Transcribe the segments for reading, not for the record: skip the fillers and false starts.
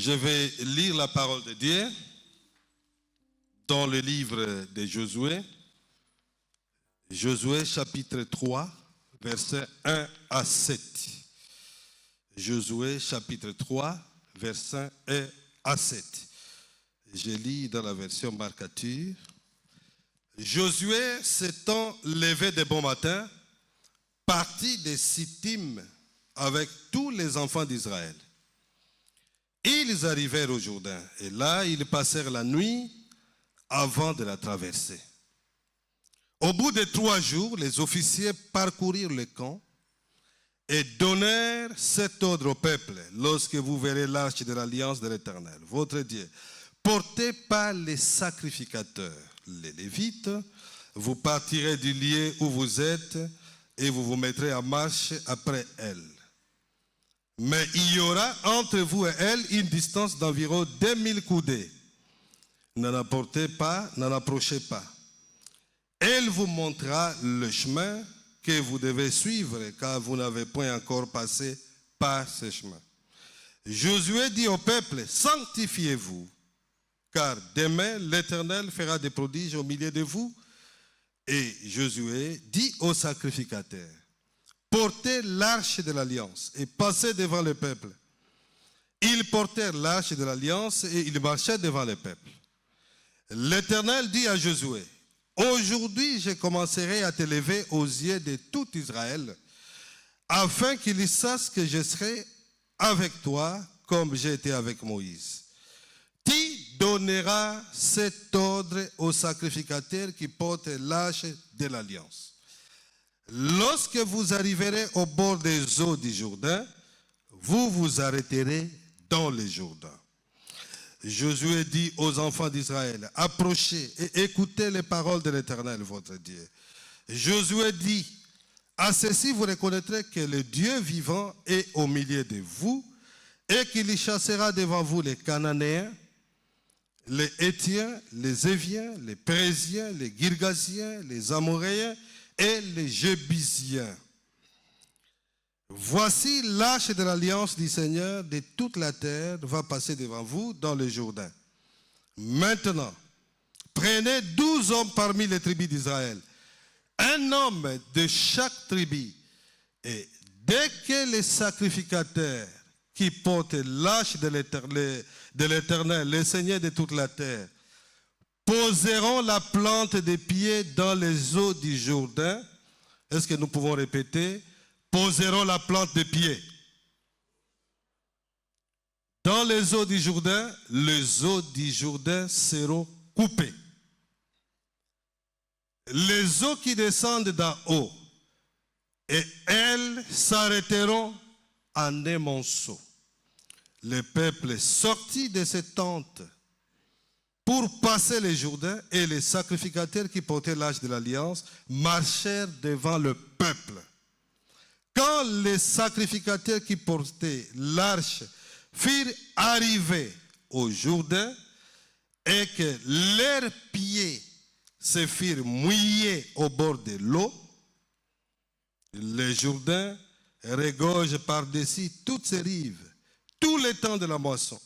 Je vais lire la parole de Dieu dans le livre de Josué. Josué chapitre 3, versets 1 à 7. Josué chapitre 3, versets 1 à 7. Je lis dans la version marcature. Josué s'étant levé de bon matin, partit de Sittim avec tous les enfants d'Israël. Ils arrivèrent au Jourdain, et là ils passèrent la nuit avant de la traverser. Au bout de 3 jours, les officiers parcoururent le camp et donnèrent cet ordre au peuple: lorsque vous verrez l'arche de l'alliance de l'Éternel, votre Dieu, portée par les sacrificateurs, les Lévites, vous partirez du lieu où vous êtes et vous vous mettrez en marche après elle. Mais il y aura entre vous et elle une distance d'environ 2000 coudées. N'en approchez pas. Elle vous montrera le chemin que vous devez suivre, car vous n'avez point encore passé par ce chemin. Josué dit au peuple: sanctifiez-vous, car demain l'Éternel fera des prodiges au milieu de vous. Et Josué dit aux sacrificateurs: portez l'arche de l'alliance et passez devant le peuple. Ils portèrent l'arche de l'alliance et ils marchaient devant le peuple. L'Éternel dit à Josué: aujourd'hui je commencerai à t'élever aux yeux de tout Israël, afin qu'ils sachent que je serai avec toi comme j'ai été avec Moïse. Tu donneras cet ordre aux sacrificateurs qui portent l'arche de l'alliance. Lorsque vous arriverez au bord des eaux du Jourdain, vous vous arrêterez dans le Jourdain. Josué dit aux enfants d'Israël: approchez et écoutez les paroles de l'Éternel, votre Dieu. Josué dit: à ceci vous reconnaîtrez que le Dieu vivant est au milieu de vous et qu'il y chassera devant vous les Cananéens, les Hétiens, les Éviens, les Pérésiens, les Girgasiens, les Amoréens et les Jébusiens. Voici l'arche de l'alliance du Seigneur de toute la terre va passer devant vous dans le Jourdain. Maintenant, prenez 12 hommes parmi les tribus d'Israël, un homme de chaque tribu, et dès que les sacrificateurs qui portent l'arche de l'Éternel, le Seigneur de toute la terre, poseront la plante des pieds dans les eaux du Jourdain. Est-ce que nous pouvons répéter? Poseront la plante des pieds dans les eaux du Jourdain. Les eaux du Jourdain seront coupées. Les eaux qui descendent d'en haut, et elles s'arrêteront en un monceau. Le peuple sortit de ses tentes pour passer le Jourdain, et les sacrificateurs qui portaient l'arche de l'alliance marchèrent devant le peuple. Quand les sacrificateurs qui portaient l'arche furent arrivés au Jourdain et que leurs pieds se furent mouillés au bord de l'eau, le Jourdain regorge par-dessus toutes ses rives tout le temps de la moisson.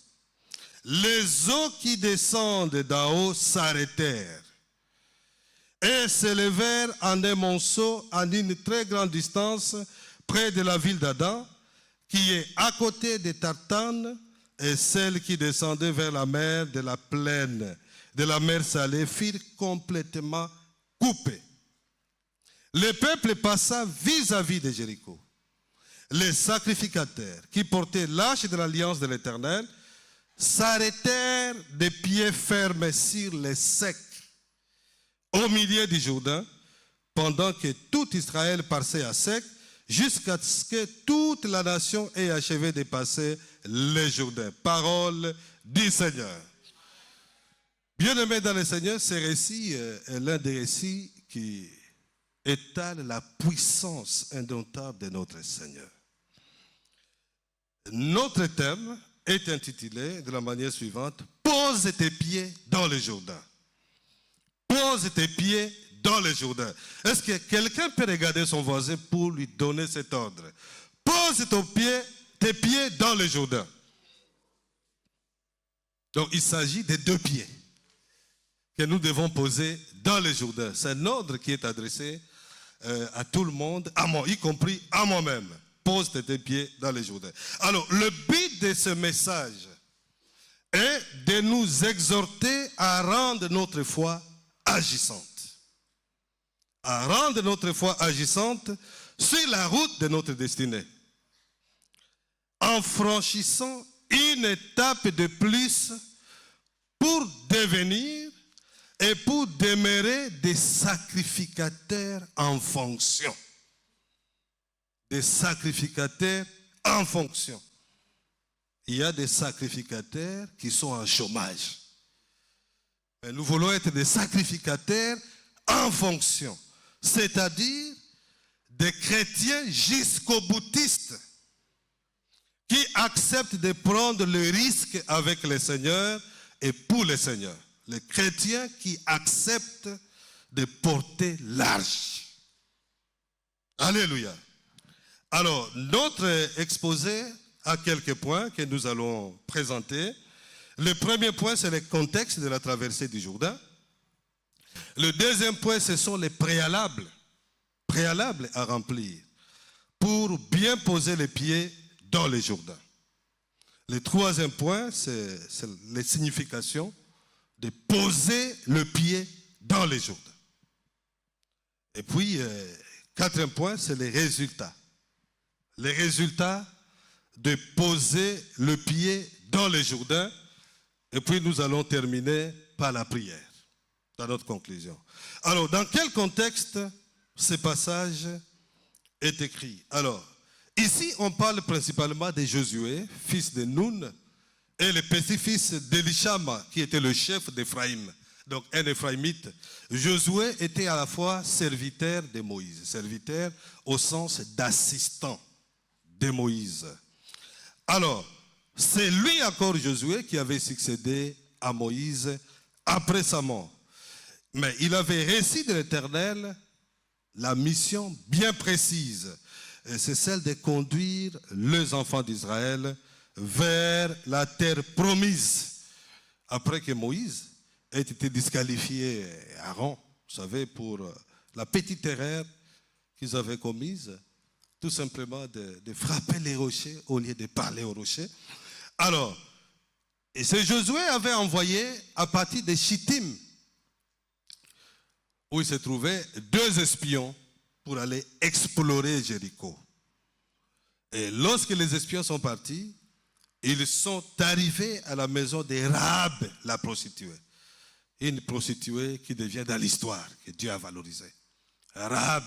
Les eaux qui descendent d'en haut s'arrêtèrent et s'élevèrent en un monceau en une très grande distance près de la ville d'Adam, qui est à côté de Tartane, et celles qui descendaient vers la mer de la plaine de la mer Salée furent complètement coupées. Le peuple passa vis-à-vis de Jéricho. Les sacrificateurs qui portaient l'arche de l'alliance de l'Éternel s'arrêtèrent de pieds fermes sur les secs au milieu du Jourdain, pendant que tout Israël passait à sec, jusqu'à ce que toute la nation ait achevé de passer le Jourdain. Parole du Seigneur. Bien-aimés dans le Seigneur, ce récit est l'un des récits qui étale la puissance indomptable de notre Seigneur. Notre thème est intitulé de la manière suivante: pose tes pieds dans le Jourdain. Pose tes pieds dans le Jourdain. Est-ce que quelqu'un peut regarder son voisin pour lui donner cet ordre? Pose tes pieds dans le Jourdain. Donc il s'agit des 2 pieds que nous devons poser dans le Jourdain. C'est un ordre qui est adressé à tout le monde, à moi, y compris à moi-même. Pose tes 2 pieds dans le Jourdain. Alors, le but de ce message est de nous exhorter à rendre notre foi agissante. À rendre notre foi agissante sur la route de notre destinée. En franchissant une étape de plus pour devenir et pour demeurer des sacrificateurs en fonction. Des sacrificateurs en fonction. Il y a des sacrificateurs qui sont en chômage. Mais nous voulons être des sacrificateurs en fonction. C'est-à-dire des chrétiens jusqu'au-boutistes qui acceptent de prendre le risque avec le Seigneur et pour le Seigneur. Les chrétiens qui acceptent de porter large. Alléluia. Alors, notre exposé a quelques points que nous allons présenter. Le premier point, c'est le contexte de la traversée du Jourdain. Le deuxième point, ce sont les préalables à remplir pour bien poser les pieds dans le Jourdain. Le troisième point, c'est les significations de poser le pied dans le Jourdain. Et puis, quatrième point, c'est les résultats. Les résultats de poser le pied dans le Jourdain. Et puis, nous allons terminer par la prière, dans notre conclusion. Alors, dans quel contexte ce passage est écrit? Alors, ici, on parle principalement de Josué, fils de Nun, et le petit-fils d'Elishama, qui était le chef d'Éphraïm, donc un Éphraïmite. Josué était à la fois serviteur de Moïse, serviteur au sens d'assistant de Moïse. Alors, c'est lui encore, Josué, qui avait succédé à Moïse après sa mort. Mais il avait reçu de l'Éternel la mission bien précise. C'est celle de conduire les enfants d'Israël vers la terre promise. Après que Moïse ait été disqualifié, Aaron, vous savez, pour la petite erreur qu'ils avaient commise, tout simplement de frapper les rochers au lieu de parler aux rochers. Alors, et ce Josué avait envoyé à partir de Chittim, où il se trouvait 2 espions pour aller explorer Jéricho. Et lorsque les espions sont partis, ils sont arrivés à la maison de Rahab, la prostituée. Une prostituée qui devient dans l'histoire, que Dieu a valorisée. Rahab.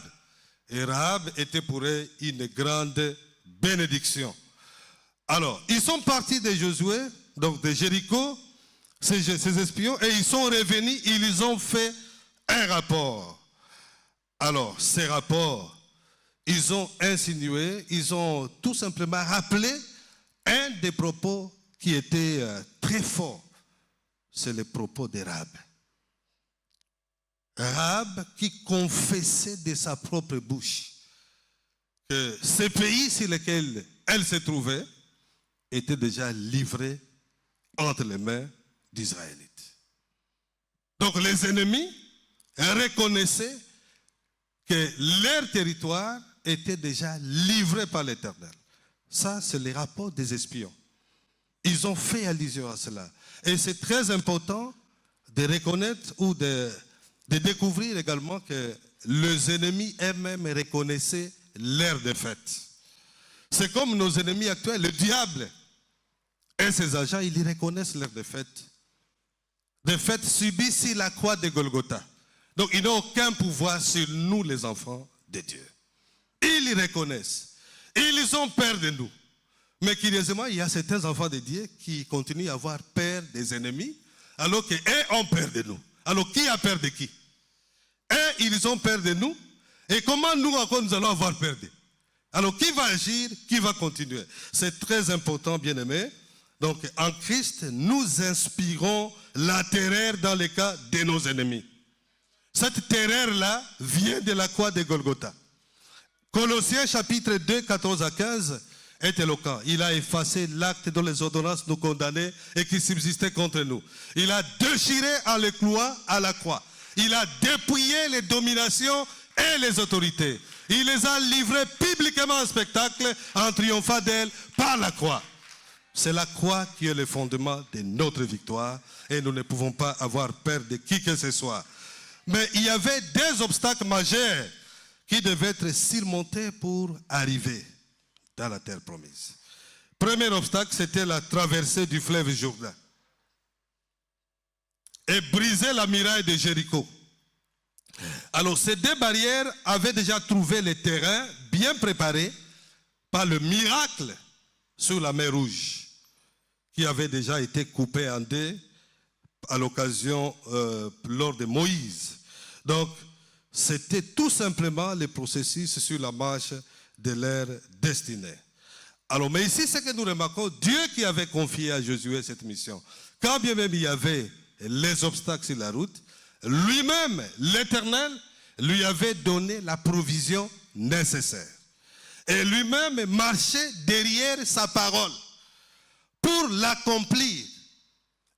Et Rahab était pour eux une grande bénédiction. Alors, ils sont partis de Josué, donc de Jéricho, ces espions, et ils sont revenus, ils ont fait un rapport. Alors, ces rapports, ils ont insinué, ils ont tout simplement rappelé un des propos qui était très fort. C'est le propos de Rahab. Rahab qui confessait de sa propre bouche que ces pays sur lesquels elle se trouvait étaient déjà livrés entre les mains d'Israélites. Donc les ennemis reconnaissaient que leur territoire était déjà livré par l'Éternel. Ça, c'est le rapport des espions. Ils ont fait allusion à cela. Et c'est très important de reconnaître ou de découvrir également que les ennemis eux-mêmes reconnaissaient leur défaite. C'est comme nos ennemis actuels, le diable et ses agents, ils reconnaissent leur défaite. Défaite subie sur la croix de Golgotha. Donc, ils n'ont aucun pouvoir sur nous, les enfants de Dieu. Ils les reconnaissent. Ils ont peur de nous. Mais curieusement, il y a certains enfants de Dieu qui continuent à avoir peur des ennemis, alors qu'eux ont peur de nous. Alors, qui a peur de qui? Eux, ils ont peur de nous. Et comment nous encore nous allons avoir peur d'eux? Alors, qui va agir? Qui va continuer? C'est très important, bien-aimés. Donc, en Christ, nous inspirons la terreur dans le cas de nos ennemis. Cette terreur-là vient de la croix de Golgotha. Colossiens chapitre 2, 14 à 15 est éloquent. Il a effacé l'acte dont les ordonnances nous condamnaient et qui subsistait contre nous. Il a déchiré à la croix. Il a dépouillé les dominations et les autorités. Il les a livrées publiquement en spectacle en triomphant d'elles par la croix. C'est la croix qui est le fondement de notre victoire et nous ne pouvons pas avoir peur de qui que ce soit. Mais il y avait des obstacles majeurs qui devaient être surmontés pour arriver dans la terre promise. Premier obstacle, c'était la traversée du fleuve Jourdain et briser la muraille de Jéricho. Alors ces deux barrières avaient déjà trouvé le terrain bien préparé par le miracle sur la mer Rouge, qui avait déjà été coupé en deux à l'occasion lors de Moïse. Donc c'était tout simplement le processus sur la marche de leur destinée. Alors, mais ici, ce que nous remarquons, Dieu qui avait confié à Josué cette mission, quand bien même il y avait les obstacles sur la route, lui-même, l'Éternel, lui avait donné la provision nécessaire. Et lui-même marchait derrière sa parole pour l'accomplir.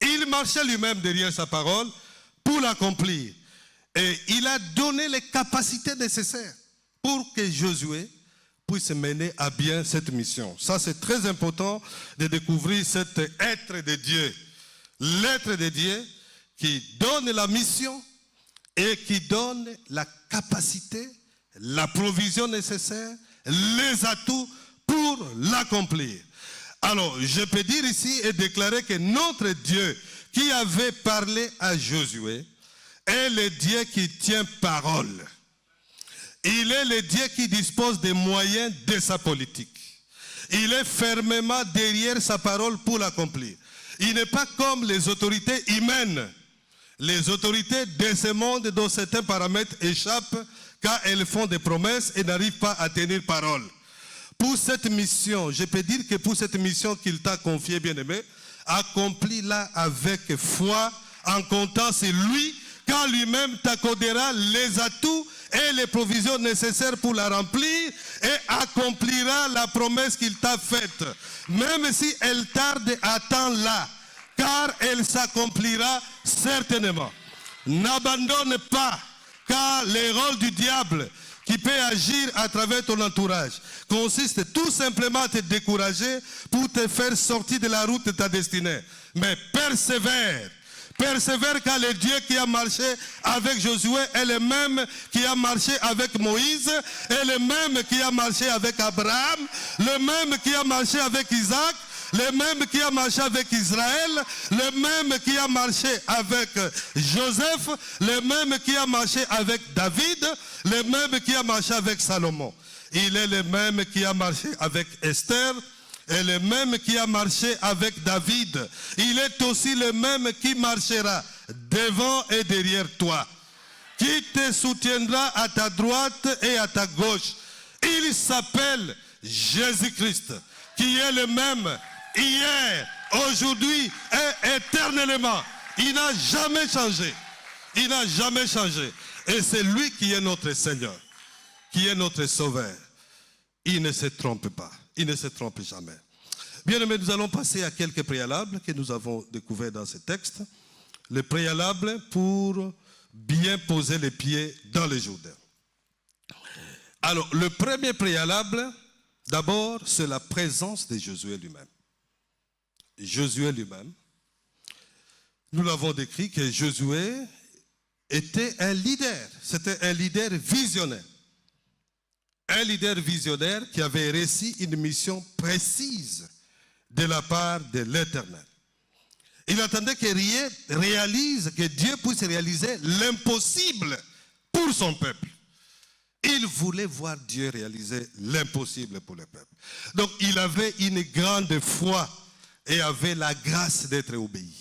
Il marchait lui-même derrière sa parole pour l'accomplir. Et il a donné les capacités nécessaires pour que Josué puisse mener à bien cette mission. Ça, c'est très important de découvrir cet être de Dieu. L'être de Dieu qui donne la mission et qui donne la capacité, la provision nécessaire, les atouts pour l'accomplir. Alors, je peux dire ici et déclarer que notre Dieu qui avait parlé à Josué est le Dieu qui tient parole. Il est le Dieu qui dispose des moyens de sa politique. Il est fermement derrière sa parole pour l'accomplir. Il n'est pas comme les autorités humaines. Les autorités de ce monde dont certains paramètres échappent quand elles font des promesses et n'arrivent pas à tenir parole. Pour cette mission, je peux dire que pour cette mission qu'il t'a confiée, bien-aimé, accomplis-la avec foi en comptant sur lui, car lui-même t'accordera les atouts et les provisions nécessaires pour la remplir et accomplira la promesse qu'il t'a faite. Même si elle tarde, attends-la, car elle s'accomplira certainement. N'abandonne pas, car le rôle du diable qui peut agir à travers ton entourage consiste tout simplement à te décourager pour te faire sortir de la route de ta destinée. Mais persévère. Persévère, car le Dieu qui a marché avec Josué est le même qui a marché avec Moïse, est le même qui a marché avec Abraham, le même qui a marché avec Isaac, le même qui a marché avec Israël, le même qui a marché avec Joseph, le même qui a marché avec David, le même qui a marché avec Salomon. Il est le même qui a marché avec Esther, et le même qui a marché avec David. Il est aussi le même qui marchera devant et derrière toi, qui te soutiendra à ta droite et à ta gauche. Il s'appelle Jésus-Christ, qui est le même hier, aujourd'hui et éternellement. Il n'a jamais changé. Il n'a jamais changé. Et c'est lui qui est notre Seigneur, qui est notre Sauveur. Il ne se trompe pas. Il ne se trompe jamais. Bien aimé, nous allons passer à quelques préalables que nous avons découverts dans ce texte. Les préalables pour bien poser les pieds dans le Jourdain. Alors, le premier préalable, d'abord, c'est la présence de Josué lui-même. Josué lui-même. Nous l'avons décrit que Josué était un leader. C'était un leader visionnaire. Un leader visionnaire qui avait réussi une mission précise de la part de l'Éternel. Il attendait que rien réalise, que Dieu puisse réaliser l'impossible pour son peuple. Il voulait voir Dieu réaliser l'impossible pour le peuple. Donc il avait une grande foi et avait la grâce d'être obéi.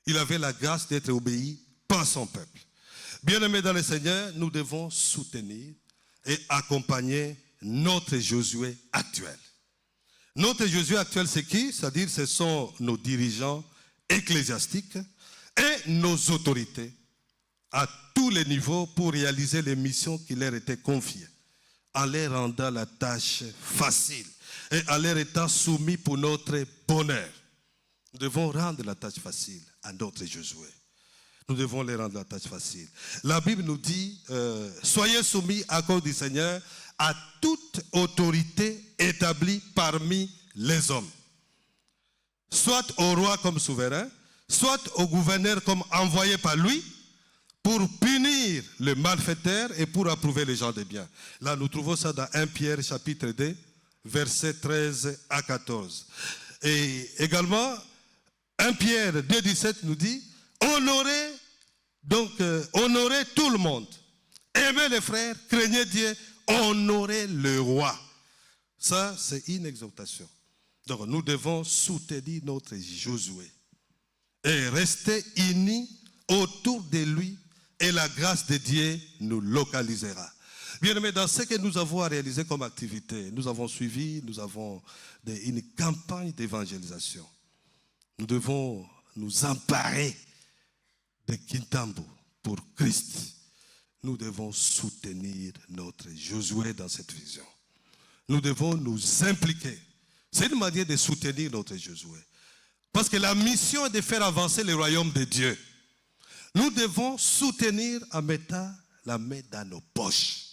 Il avait la grâce d'être obéi par son peuple. Bien-aimés dans le Seigneur, nous devons soutenir et accompagner notre Josué actuel. Notre Josué actuel, c'est qui? C'est-à-dire, ce sont nos dirigeants ecclésiastiques et nos autorités à tous les niveaux pour réaliser les missions qui leur étaient confiées, en leur rendant la tâche facile. et à leur état soumis pour notre bonheur. Nous devons rendre la tâche facile à notre Josué. Nous devons les rendre la tâche facile. La Bible nous dit, soyez soumis à cause du Seigneur à toute autorité établie parmi les hommes. Soit au roi comme souverain, soit au gouverneur comme envoyé par lui, pour punir le malfaiteur et pour approuver les gens de bien. Là, nous trouvons ça dans 1 Pierre chapitre 2, versets 13 à 14. Et également, 1 Pierre 2, 17 nous dit, honorez tout le monde. Aimez les frères, craignez Dieu, honorez le roi. Ça, c'est une exhortation. Donc, nous devons soutenir notre Josué et rester unis autour de lui, et la grâce de Dieu nous localisera. Bien-aimés, dans ce que nous avons à réaliser comme activité, nous avons suivi, une campagne d'évangélisation. Nous devons nous emparer de Kintambo pour Christ. Nous devons soutenir notre Josué dans cette vision. Nous devons nous impliquer. C'est une manière de soutenir notre Josué. Parce que la mission est de faire avancer le royaume de Dieu. Nous devons soutenir en mettant la main dans nos poches.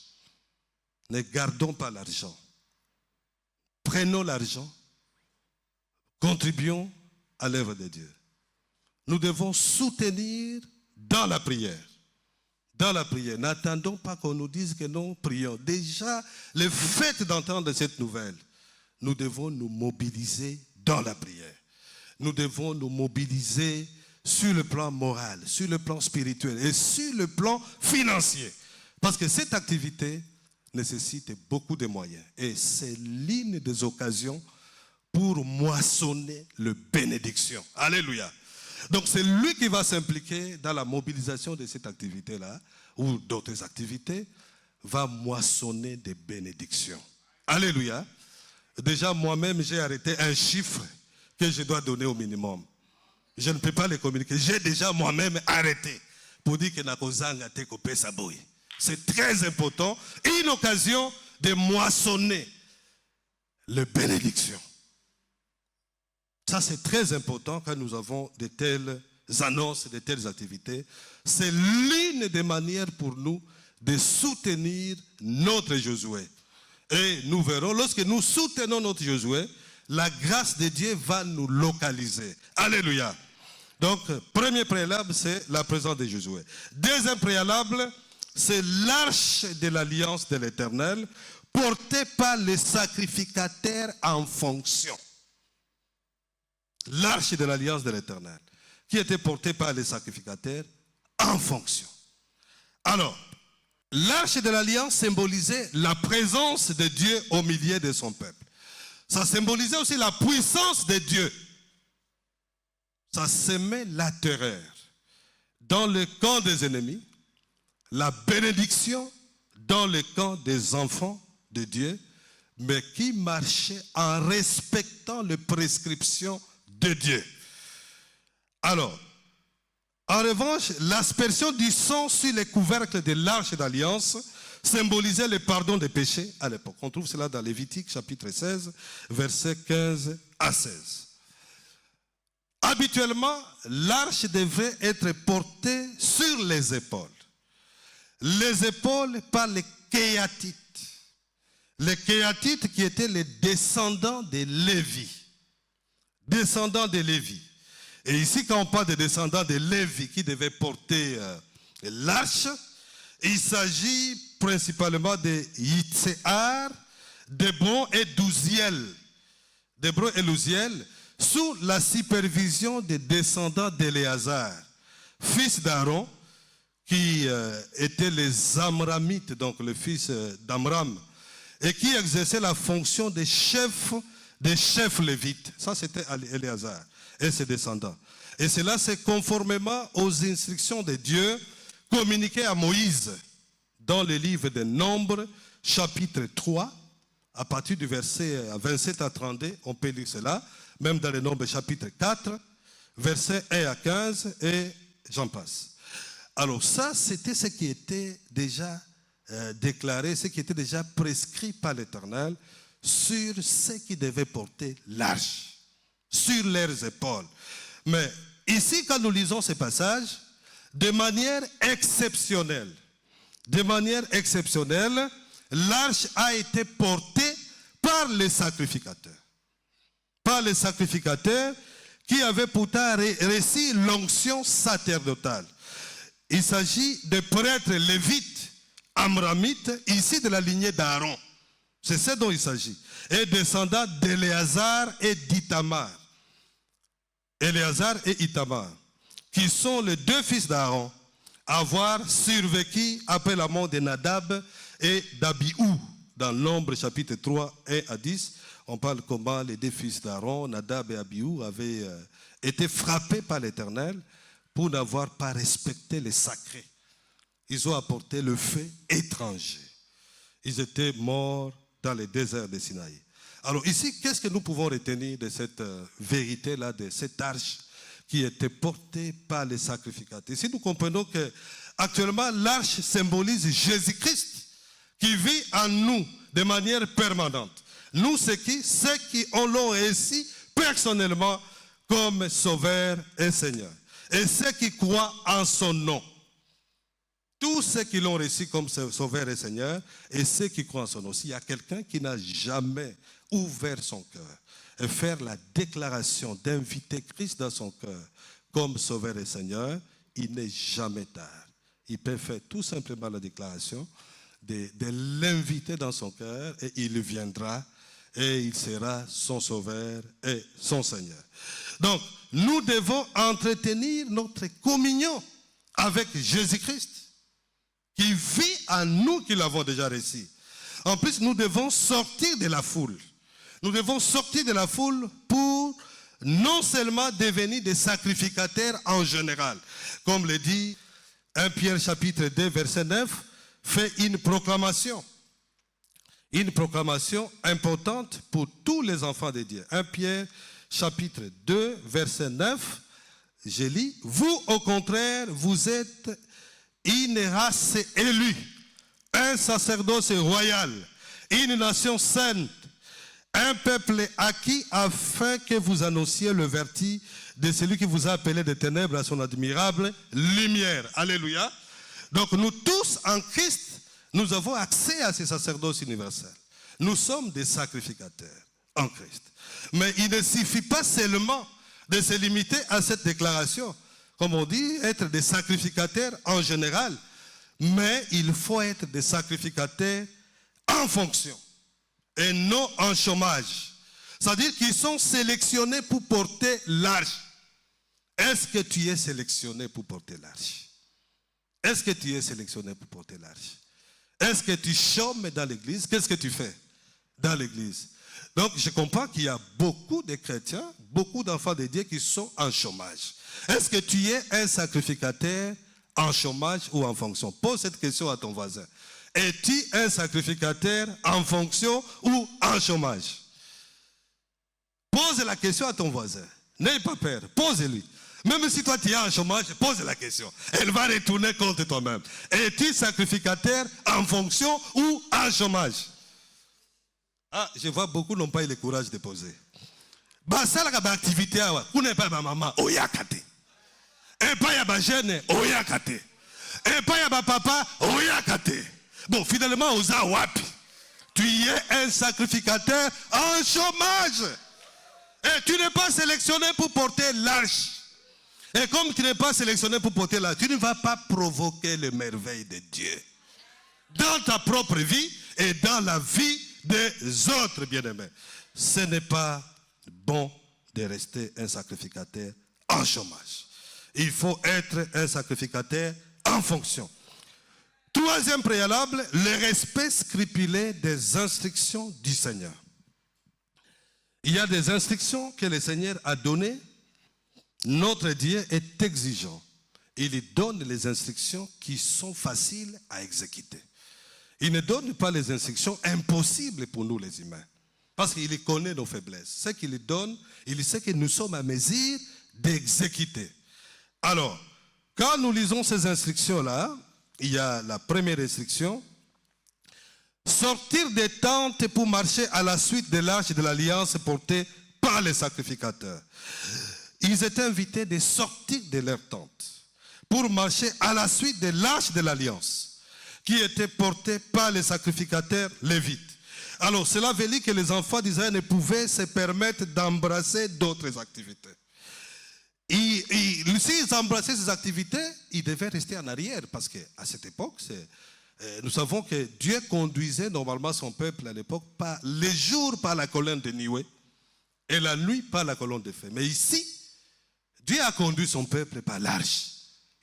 Ne gardons pas l'argent. Prenons l'argent. Contribuons à l'œuvre de Dieu. Nous devons soutenir dans la prière. Dans la prière. N'attendons pas qu'on nous dise que nous prions. Déjà, le fait d'entendre cette nouvelle, nous devons nous mobiliser dans la prière. Nous devons nous mobiliser sur le plan moral, sur le plan spirituel et sur le plan financier. Parce que cette activité nécessite beaucoup de moyens. Et c'est l'une des occasions pour moissonner la bénédiction. Alléluia. Donc c'est lui qui va s'impliquer dans la mobilisation de cette activité-là, ou d'autres activités, va moissonner des bénédictions. Alléluia. Déjà moi-même j'ai arrêté un chiffre que je dois donner au minimum. Je ne peux pas les communiquer. J'ai déjà moi-même arrêté pour dire que Nakozanga te kopé saboui. C'est très important. Une occasion de moissonner les bénédictions. Ça, c'est très important quand nous avons de telles annonces, de telles activités. C'est l'une des manières pour nous de soutenir notre Josué. Et nous verrons, lorsque nous soutenons notre Josué, la grâce de Dieu va nous localiser. Alléluia. Donc, premier préalable, c'est la présence de Josué. Deuxième préalable, c'est l'arche de l'alliance de l'Éternel, portée par les sacrificateurs en fonction. L'arche de l'alliance de l'Éternel, qui était portée par les sacrificateurs en fonction. Alors, l'arche de l'alliance symbolisait la présence de Dieu au milieu de son peuple. Ça symbolisait aussi la puissance de Dieu. Ça semait la terreur dans le camp des ennemis, la bénédiction dans le camp des enfants de Dieu, mais qui marchait en respectant les prescriptions de Dieu. Alors, en revanche, l'aspersion du sang sur les couvercles de l'arche d'alliance symbolisait le pardon des péchés à l'époque. On trouve cela dans Lévitique chapitre 16, versets 15 à 16. Habituellement, l'arche devait être portée sur les épaules. Les épaules par les Kéatites. Les Kéatites qui étaient les descendants de Lévi. Descendants de Lévi. Et ici, quand on parle des descendants de Lévi qui devaient porter l'arche, il s'agit principalement de Yitzéar, d'Hébron et d'Ouziel. D'Hébron et d'Ouziel, sous la supervision des descendants d'Éléazar, fils d'Aaron, qui étaient les Amramites, donc le fils d'Amram, et qui exerçaient la fonction des chefs lévites. Ça, c'était Éléazar et ses descendants. Et cela, c'est conformément aux instructions de Dieu communiquées à Moïse dans le livre des Nombres, chapitre 3, à partir du verset 27 à 32, on peut lire cela, même dans les Nombres, chapitre 4, versets 1 à 15, et j'en passe. Alors ça, c'était ce qui était déjà déclaré, ce qui était déjà prescrit par l'Éternel sur ceux qui devaient porter l'arche, sur leurs épaules. Mais ici, quand nous lisons ces passages, de manière exceptionnelle, l'arche a été portée par les sacrificateurs. Par les sacrificateurs qui avaient pourtant reçu l'onction sacerdotale. Il s'agit de prêtres lévites, amramites, ici de la lignée d'Aaron. C'est ce dont il s'agit. Et descendants d'Éléazar et d'Ithamar. Éléazar et Ithamar, qui sont les deux fils d'Aaron, avoir survécu après la mort de Nadab et d'Abihu. Dans Nombre chapitre 3, 1 à 10, on parle comment les deux fils d'Aaron, Nadab et Abihu, avaient été frappés par l'Éternel pour n'avoir pas respecté les sacrés. Ils ont apporté le feu étranger. Ils étaient morts dans le désert de Sinaï. Alors ici, qu'est-ce que nous pouvons retenir de cette vérité-là, de cette arche qui était portée par les sacrificateurs? Ici, nous comprenons que actuellement, l'arche symbolise Jésus-Christ qui vit en nous de manière permanente. Nous, ceux qui l'ont reçu personnellement comme Sauveur et Seigneur. Et ceux qui croient en son nom. Tous ceux qui l'ont reçu comme Sauveur et Seigneur, et ceux qui croient en son nom. S'il y a quelqu'un qui n'a jamais ouvert son cœur et faire la déclaration d'inviter Christ dans son cœur comme Sauveur et Seigneur, il n'est jamais tard. Il peut faire tout simplement la déclaration de l'inviter dans son cœur et il viendra et il sera son Sauveur et son Seigneur. Donc, nous devons entretenir notre communion avec Jésus-Christ qui vit en nous qui l'avons déjà reçu. En plus, nous devons sortir de la foule. Nous devons sortir de la foule pour non seulement devenir des sacrificateurs en général. Comme le dit 1 Pierre chapitre 2 verset 9, fait une proclamation importante pour tous les enfants de Dieu. 1 Pierre chapitre 2 verset 9, je lis, vous au contraire, vous êtes une race élue, un sacerdoce royal, une nation sainte, un peuple acquis afin que vous annonciez le vertu de celui qui vous a appelé des ténèbres à son admirable lumière. Alléluia. Donc nous tous en Christ, nous avons accès à ce sacerdoce universel. Nous sommes des sacrificateurs en Christ. Mais il ne suffit pas seulement de se limiter à cette déclaration. Comme on dit, être des sacrificateurs en général. Mais il faut être des sacrificateurs en fonction et non en chômage. C'est-à-dire qu'ils sont sélectionnés pour porter l'arche. Est-ce que tu es sélectionné pour porter l'arche? Est-ce que tu es sélectionné pour porter l'arche? Est-ce que tu chômes dans l'église? Qu'est-ce que tu fais dans l'église? Donc je comprends qu'il y a beaucoup de chrétiens, beaucoup d'enfants de Dieu qui sont en chômage. Est-ce que tu es un sacrificateur en chômage ou en fonction? Pose cette question à ton voisin. Es-tu un sacrificateur en fonction ou en chômage? Pose la question à ton voisin. N'aie pas peur, pose-lui. Même si toi tu es en chômage, pose la question. Elle va retourner contre toi-même. Es-tu sacrificateur en fonction ou en chômage? Ah, je vois beaucoup n'ont pas eu le courage de poser. Bah ça la activité awa, ou n'est pas ma maman, oyakate. Et pas ya ba jeune, oyakate. Et pas ya ba papa, oyakate. Bon, finalement, oza wapi. Tu es un sacrificateur en chômage. Et tu n'es pas sélectionné pour porter l'arche. Et comme tu n'es pas sélectionné pour porter l'arche, tu ne vas pas provoquer les merveilles de Dieu. Dans ta propre vie et dans la vie des autres bien-aimés. Ce n'est pas bon de rester un sacrificateur en chômage. Il faut être un sacrificateur en fonction. Troisième préalable, le respect scrupuleux des instructions du Seigneur. Il y a des instructions que le Seigneur a données. Notre Dieu est exigeant. Il donne les instructions qui sont faciles à exécuter. Il ne donne pas les instructions impossibles pour nous les humains. Parce qu'il connaît nos faiblesses. Ce qu'il donne, il sait que nous sommes à mesure d'exécuter. Alors, quand nous lisons ces instructions-là, il y a la première instruction. sortir des tentes pour marcher à la suite de l'arche de l'alliance portée par les sacrificateurs. Ils étaient invités de sortir de leur tente pour marcher à la suite de l'arche de l'alliance qui était portée par les sacrificateurs lévites. Alors cela veut dire que les enfants d'Israël ne pouvaient se permettre d'embrasser d'autres activités. S'ils embrassaient ces activités, ils devaient rester en arrière parce qu'à cette époque, nous savons que Dieu conduisait normalement son peuple à l'époque les jours par la colonne de nuée et la nuit par la colonne de feu. Mais ici, Dieu a conduit son peuple par l'arche.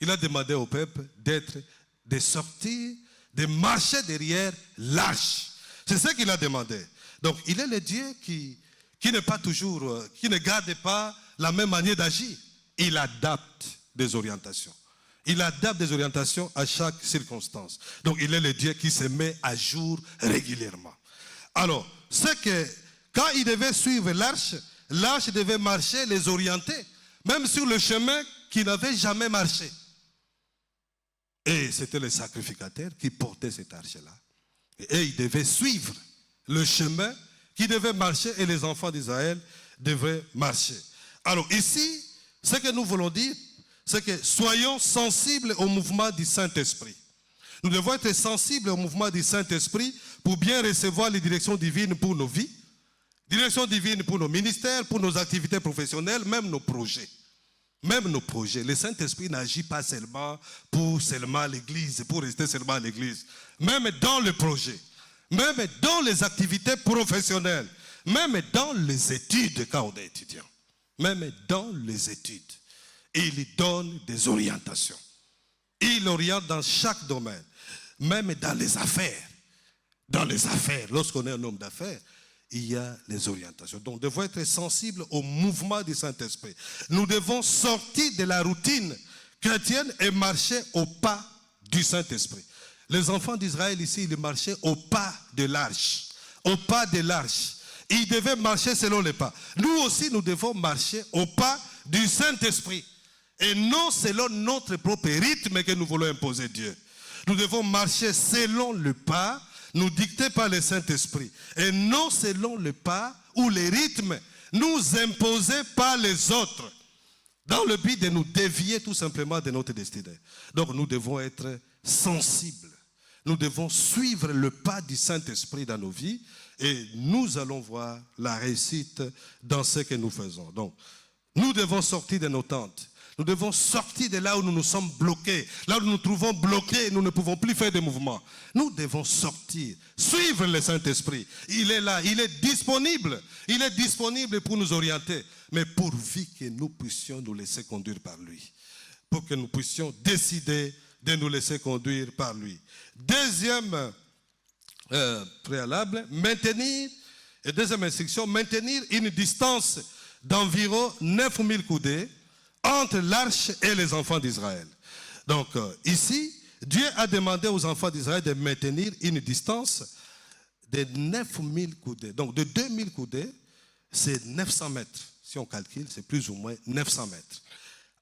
Il a demandé au peuple de sortir, de marcher derrière l'arche. C'est ce qu'il a demandé. Donc, il est le Dieu qui n'est pas toujours, qui ne garde pas la même manière d'agir. Il adapte des orientations. Il adapte des orientations à chaque circonstance. Donc, il est le Dieu qui se met à jour régulièrement. Alors, c'est que quand il devait suivre l'arche, l'arche devait marcher, les orienter, même sur le chemin qu'il n'avait jamais marché. Et c'était les sacrificateurs qui portaient cette arche-là. Et ils devaient suivre le chemin qui devait marcher et les enfants d'Israël devaient marcher. Alors ici, ce que nous voulons dire, c'est que soyons sensibles au mouvement du Saint-Esprit. Nous devons être sensibles au mouvement du Saint-Esprit pour bien recevoir les directions divines pour nos vies, directions divines pour nos ministères, pour nos activités professionnelles, même nos projets. Même nos projets. Le Saint-Esprit n'agit pas seulement pour l'Église, pour rester seulement à l'Église. Même dans le projet, même dans les activités professionnelles, même dans les études quand on est étudiant. Même dans les études. Il donne des orientations. Il oriente dans chaque domaine. Même dans les affaires. Dans les affaires, lorsqu'on est un homme d'affaires, il y a les orientations. Donc, nous devons être sensibles au mouvement du Saint-Esprit. Nous devons sortir de la routine chrétienne et marcher au pas du Saint-Esprit. Les enfants d'Israël ici, ils marchaient au pas de l'arche. Au pas de l'arche. Ils devaient marcher selon les pas. Nous aussi, nous devons marcher au pas du Saint-Esprit. Et non selon notre propre rythme que nous voulons imposer Dieu. Nous devons marcher selon le pas nous dicté par le Saint-Esprit. Et non selon le pas ou les rythmes nous imposés par les autres. Dans le but de nous dévier tout simplement de notre destinée. Donc nous devons être sensibles. Nous devons suivre le pas du Saint-Esprit dans nos vies. Et nous allons voir la réussite dans ce que nous faisons. Donc, nous devons sortir de nos tentes. Nous devons sortir de là où nous nous sommes bloqués. Là où nous nous trouvons bloqués, nous ne pouvons plus faire de mouvements. Nous devons sortir, suivre le Saint-Esprit. Il est là, il est disponible. Il est disponible pour nous orienter. Mais pourvu que nous puissions nous laisser conduire par lui. Pour que nous puissions décider de nous laisser conduire par lui. Deuxième préalable, deuxième instruction, maintenir une distance d'environ 9000 coudées entre l'arche et les enfants d'Israël. Donc ici, Dieu a demandé aux enfants d'Israël de maintenir une distance de 9000 coudées. Donc de 2000 coudées, c'est 900 mètres. Si on calcule, c'est plus ou moins 900 mètres.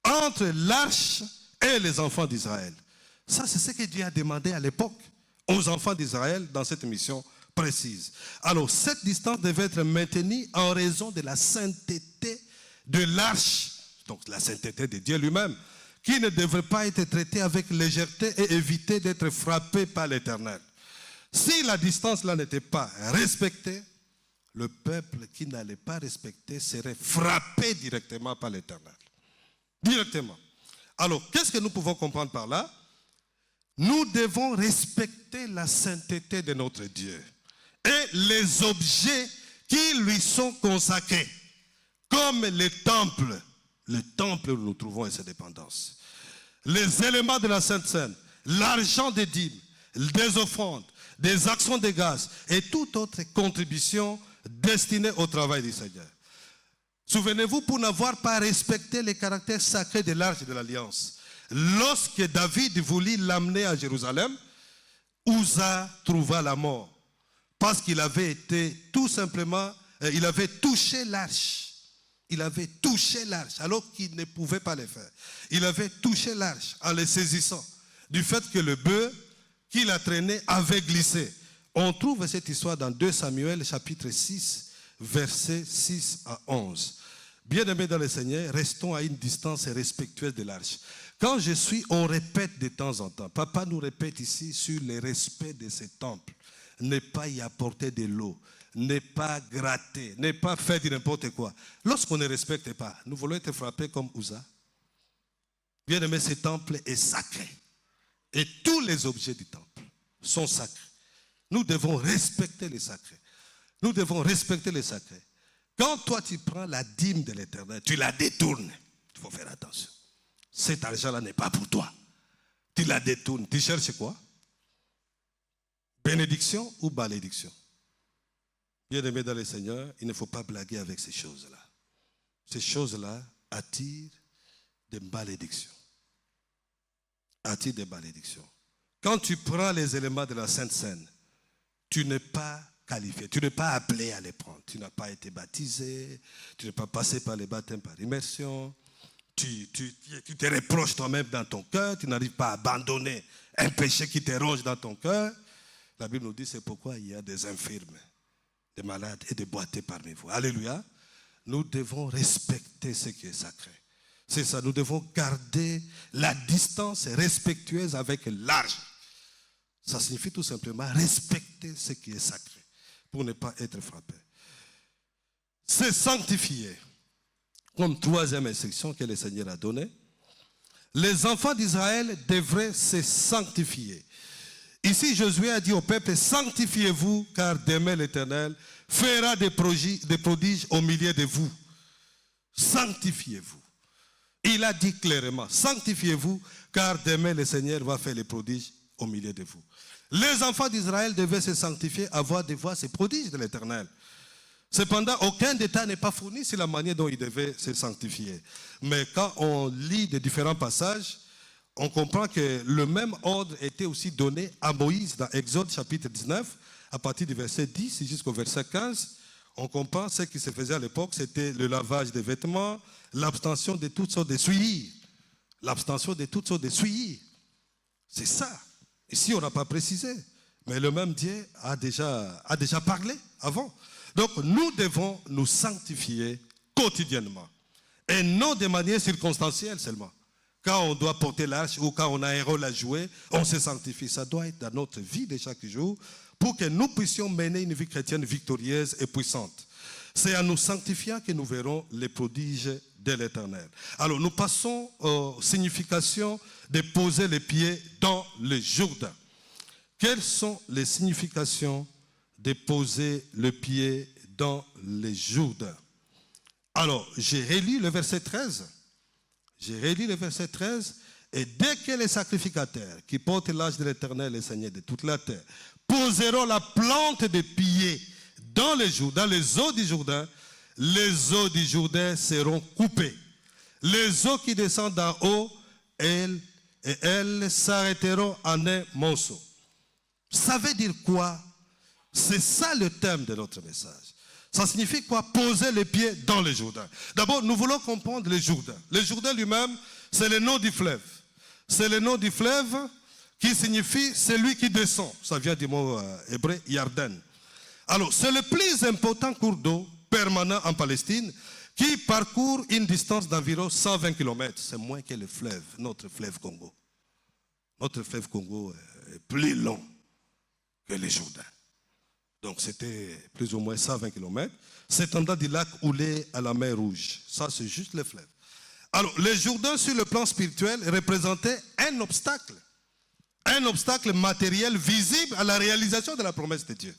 Entre l'arche et les enfants d'Israël. Ça, c'est ce que Dieu a demandé à l'époque aux enfants d'Israël dans cette mission précise. Alors, cette distance devait être maintenue en raison de la sainteté de l'arche, donc la sainteté de Dieu lui-même, qui ne devrait pas être traitée avec légèreté et éviter d'être frappée par l'Éternel. Si la distance là n'était pas respectée, le peuple qui n'allait pas respecter serait frappé directement par l'Éternel. Directement. Alors, qu'est-ce que nous pouvons comprendre par là? Nous devons respecter la sainteté de notre Dieu et les objets qui lui sont consacrés, comme le temple où nous trouvons ses dépendances, les éléments de la Sainte Seine, l'argent des dîmes, des offrandes, des actions de grâce et toute autre contribution destinée au travail du Seigneur. Souvenez-vous, pour n'avoir pas respecté les caractères sacrés de l'arche de l'Alliance, lorsque David voulut l'amener à Jérusalem, Uza trouva la mort. Parce qu'il avait été tout simplement, il avait touché l'arche. Il avait touché l'arche alors qu'il ne pouvait pas le faire. Il avait touché l'arche en le saisissant. Du fait que le bœuf qu'il a traîné avait glissé. On trouve cette histoire dans 2 Samuel chapitre 6, versets 6 à 11. Bien-aimés dans le Seigneur, restons à une distance respectueuse de l'arche. Quand je suis, on répète de temps en temps. Papa nous répète ici sur le respect de ce temple. Ne pas y apporter de l'eau, ne pas gratter, ne pas faire de n'importe quoi. Lorsqu'on ne respecte pas, nous voulons être frappés comme Uza. Bien-aimé, ce temple est sacré. Et tous les objets du temple sont sacrés. Nous devons respecter les sacrés. Nous devons respecter les sacrés. Quand toi tu prends la dîme de l'Éternel, tu la détournes. Il faut faire attention. Cet argent-là n'est pas pour toi. Tu la détournes. Tu cherches quoi? Bénédiction ou malédiction? Bien-aimé dans le Seigneur, il ne faut pas blaguer avec ces choses-là. Ces choses-là attirent des malédictions. Attirent des malédictions. Quand tu prends les éléments de la Sainte Seine, tu n'es pas qualifié, tu n'es pas appelé à les prendre. Tu n'as pas été baptisé, tu n'es pas passé par les baptêmes par immersion. Tu te reproches toi-même dans ton cœur, tu n'arrives pas à abandonner un péché qui te ronge dans ton cœur. La Bible nous dit c'est pourquoi il y a des infirmes, des malades et des boiteux parmi vous. Alléluia. Nous devons respecter ce qui est sacré. C'est ça, nous devons garder la distance respectueuse avec l'arche. Ça signifie tout simplement respecter ce qui est sacré pour ne pas être frappé. C'est sanctifié. Comme troisième instruction que le Seigneur a donnée, les enfants d'Israël devraient se sanctifier. Ici, Josué a dit au peuple, sanctifiez-vous, car demain l'Éternel fera des prodiges au milieu de vous. Sanctifiez-vous. Il a dit clairement, sanctifiez-vous, car demain le Seigneur va faire les prodiges au milieu de vous. Les enfants d'Israël devaient se sanctifier avant de voir ces prodiges de l'Éternel. Cependant, aucun détail n'est pas fourni sur la manière dont ils devaient se sanctifier. Mais quand on lit les différents passages, on comprend que le même ordre était aussi donné à Moïse dans Exode chapitre 19, à partir du verset 10 jusqu'au verset 15. On comprend ce qui se faisait à l'époque, c'était le lavage des vêtements, l'abstention de toutes sortes de souillis. L'abstention de toutes sortes de souillis. C'est ça. Ici, on n'a pas précisé. Mais le même Dieu a déjà parlé avant. Donc, nous devons nous sanctifier quotidiennement. Et non de manière circonstancielle seulement. Quand on doit porter l'arche ou quand on a un rôle à jouer, on se sanctifie. Ça doit être dans notre vie de chaque jour pour que nous puissions mener une vie chrétienne victorieuse et puissante. C'est en nous sanctifiant que nous verrons les prodiges de l'Éternel. Alors, nous passons aux significations de poser les pieds dans le Jourdain. Quelles sont les significations de poser le pied dans le Jourdain? Alors, j'ai relu le verset 13. J'ai relu le verset 13. Et dès que les sacrificateurs qui portent l'âge de l'Éternel, le Seigneur de toute la terre, poseront la plante des pieds dans les eaux du Jourdain, les eaux du Jourdain seront coupées. Les eaux qui descendent d'en haut, elles s'arrêteront en un morceau. Ça veut dire quoi? C'est ça le thème de notre message. Ça signifie quoi? Poser les pieds dans le Jourdain. D'abord, nous voulons comprendre le Jourdain. Le Jourdain lui-même, c'est le nom du fleuve. C'est le nom du fleuve qui signifie celui qui descend. Ça vient du mot hébreu Yarden. Alors, c'est le plus important cours d'eau permanent en Palestine qui parcourt une distance d'environ 120 km. C'est moins que le fleuve, notre fleuve Congo. Notre fleuve Congo est plus long que le Jourdain. Donc, c'était plus ou moins 120 km. S'étendant du lac Oulé à la mer Rouge. Ça, c'est juste le fleuve. Alors, le Jourdain, sur le plan spirituel, représentait un obstacle. Un obstacle matériel visible à la réalisation de la promesse de Dieu.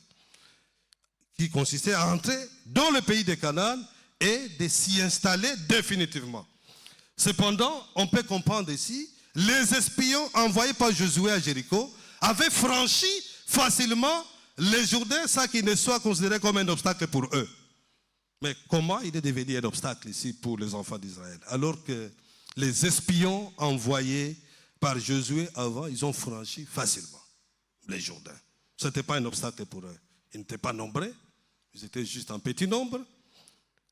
Qui consistait à entrer dans le pays de Canaan et de s'y installer définitivement. Cependant, on peut comprendre ici, les espions envoyés par Josué à Jéricho avaient franchi facilement le Jourdain sans qu'il ne soit considéré comme un obstacle pour eux. Mais comment il est devenu un obstacle ici pour les enfants d'Israël? Alors que les espions envoyés par Josué avant, ils ont franchi facilement le Jourdain. Ce n'était pas un obstacle pour eux. Ils n'étaient pas nombreux, ils étaient juste en petit nombre.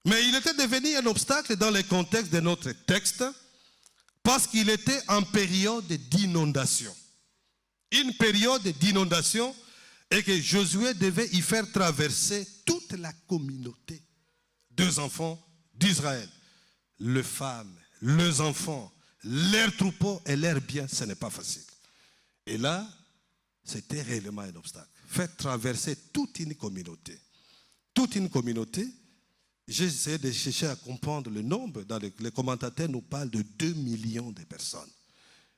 Mais il était devenu un obstacle dans le contexte de notre texte parce qu'il était en période d'inondation. Une période d'inondation et que Josué devait y faire traverser toute la communauté, 2 enfants d'Israël, les femmes, les enfants, leurs troupeaux et leurs biens, ce n'est pas facile. Et là, c'était réellement un obstacle. Faire traverser toute une communauté. Toute une communauté, j'ai essayé de chercher à comprendre le nombre. Dans les commentateurs nous parlent de 2 millions de personnes.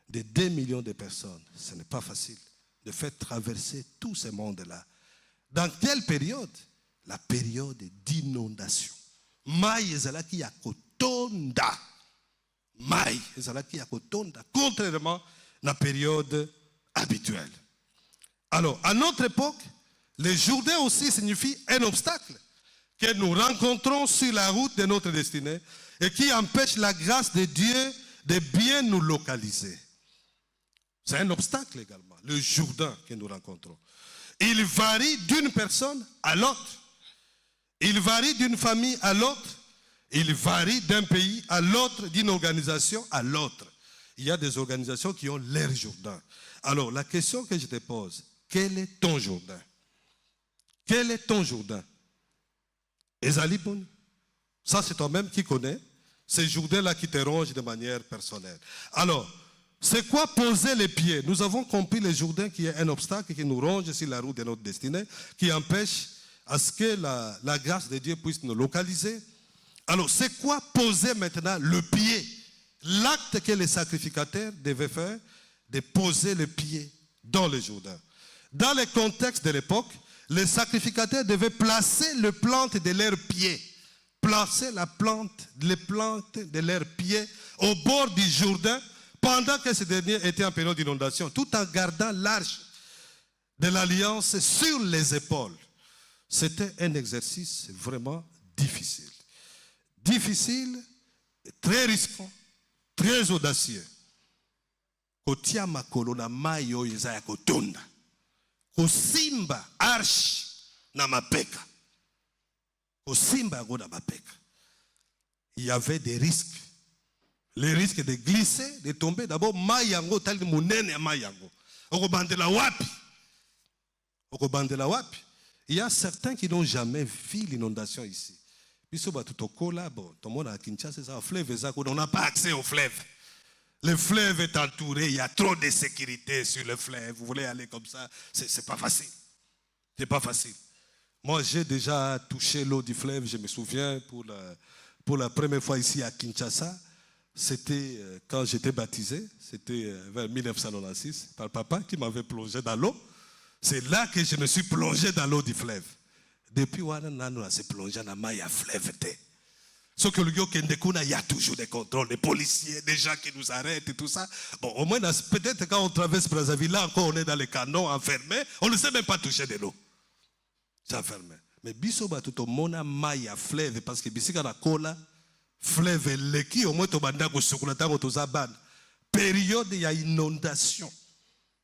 De 2 millions de personnes, ce n'est pas facile de faire traverser tout ce monde-là. Dans quelle période? La période d'inondation. Maï ezalaki ya kotonda. Maï ezalaki ya kotonda. Contrairement à la période habituelle. Alors, à notre époque, le Jourdain aussi signifie un obstacle que nous rencontrons sur la route de notre destinée et qui empêche la grâce de Dieu de bien nous localiser. C'est un obstacle également, le Jourdain que nous rencontrons. Il varie d'une personne à l'autre. Il varie d'une famille à l'autre. Il varie d'un pays à l'autre, d'une organisation à l'autre. Il y a des organisations qui ont leur Jourdain. Alors, la question que je te pose, quel est ton Jourdain? Quel est ton Jourdain? Ezali Boni. Ça, c'est toi-même qui connais. Ces Jourdains-là qui te rongent de manière personnelle. Alors, c'est quoi poser les pieds? Nous avons compris le Jourdain qui est un obstacle qui nous ronge sur la route de notre destinée, qui empêche à ce que la grâce de Dieu puisse nous localiser. Alors, c'est quoi poser maintenant le pied? L'acte que les sacrificateurs devaient faire, de poser le pied dans le Jourdain. Dans le contexte de l'époque, les sacrificateurs devaient placer les plantes de leurs pieds. Placer les plantes de leurs pieds au bord du Jourdain pendant que ce dernier était en période d'inondation, tout en gardant l'arche de l'alliance sur les épaules. C'était un exercice vraiment difficile. Difficile, très risquant, très audacieux. Kotia makolo na mai oyo eza ya kotonda. Kosimba arche na mapeka. Kosimba yango na mapeka. Il y avait des risques. Les risques de glisser, de tomber. D'abord, mai yango tali munene ya mai yango. Okobandela wapi? Okobandela wapi? Il y a certains qui n'ont jamais vu l'inondation ici. On n'a pas accès au fleuve. Le fleuve est entouré, il y a trop de sécurité sur le fleuve. Vous voulez aller comme ça, c'est pas facile. C'est pas facile. Moi, j'ai déjà touché l'eau du fleuve, je me souviens, pour la première fois ici à Kinshasa. C'était quand j'étais baptisé, c'était vers 1996, par papa qui m'avait plongé dans l'eau. C'est là que je me suis plongé dans l'eau du fleuve. Depuis on s'est plongé dans la fleuve. Ce que il y a toujours des contrôles, des policiers, des gens qui nous arrêtent et tout ça. Bon, au moins, peut-être quand on traverse Brazzaville, là encore on est dans les canons enfermés, on ne sait même pas toucher de l'eau. C'est enfermé. Mais bisoba tout au monde a maille fleuve parce que bisika na kola fleuve leki au moins to banda ko sukula tango to zaban. Période il y a inondation.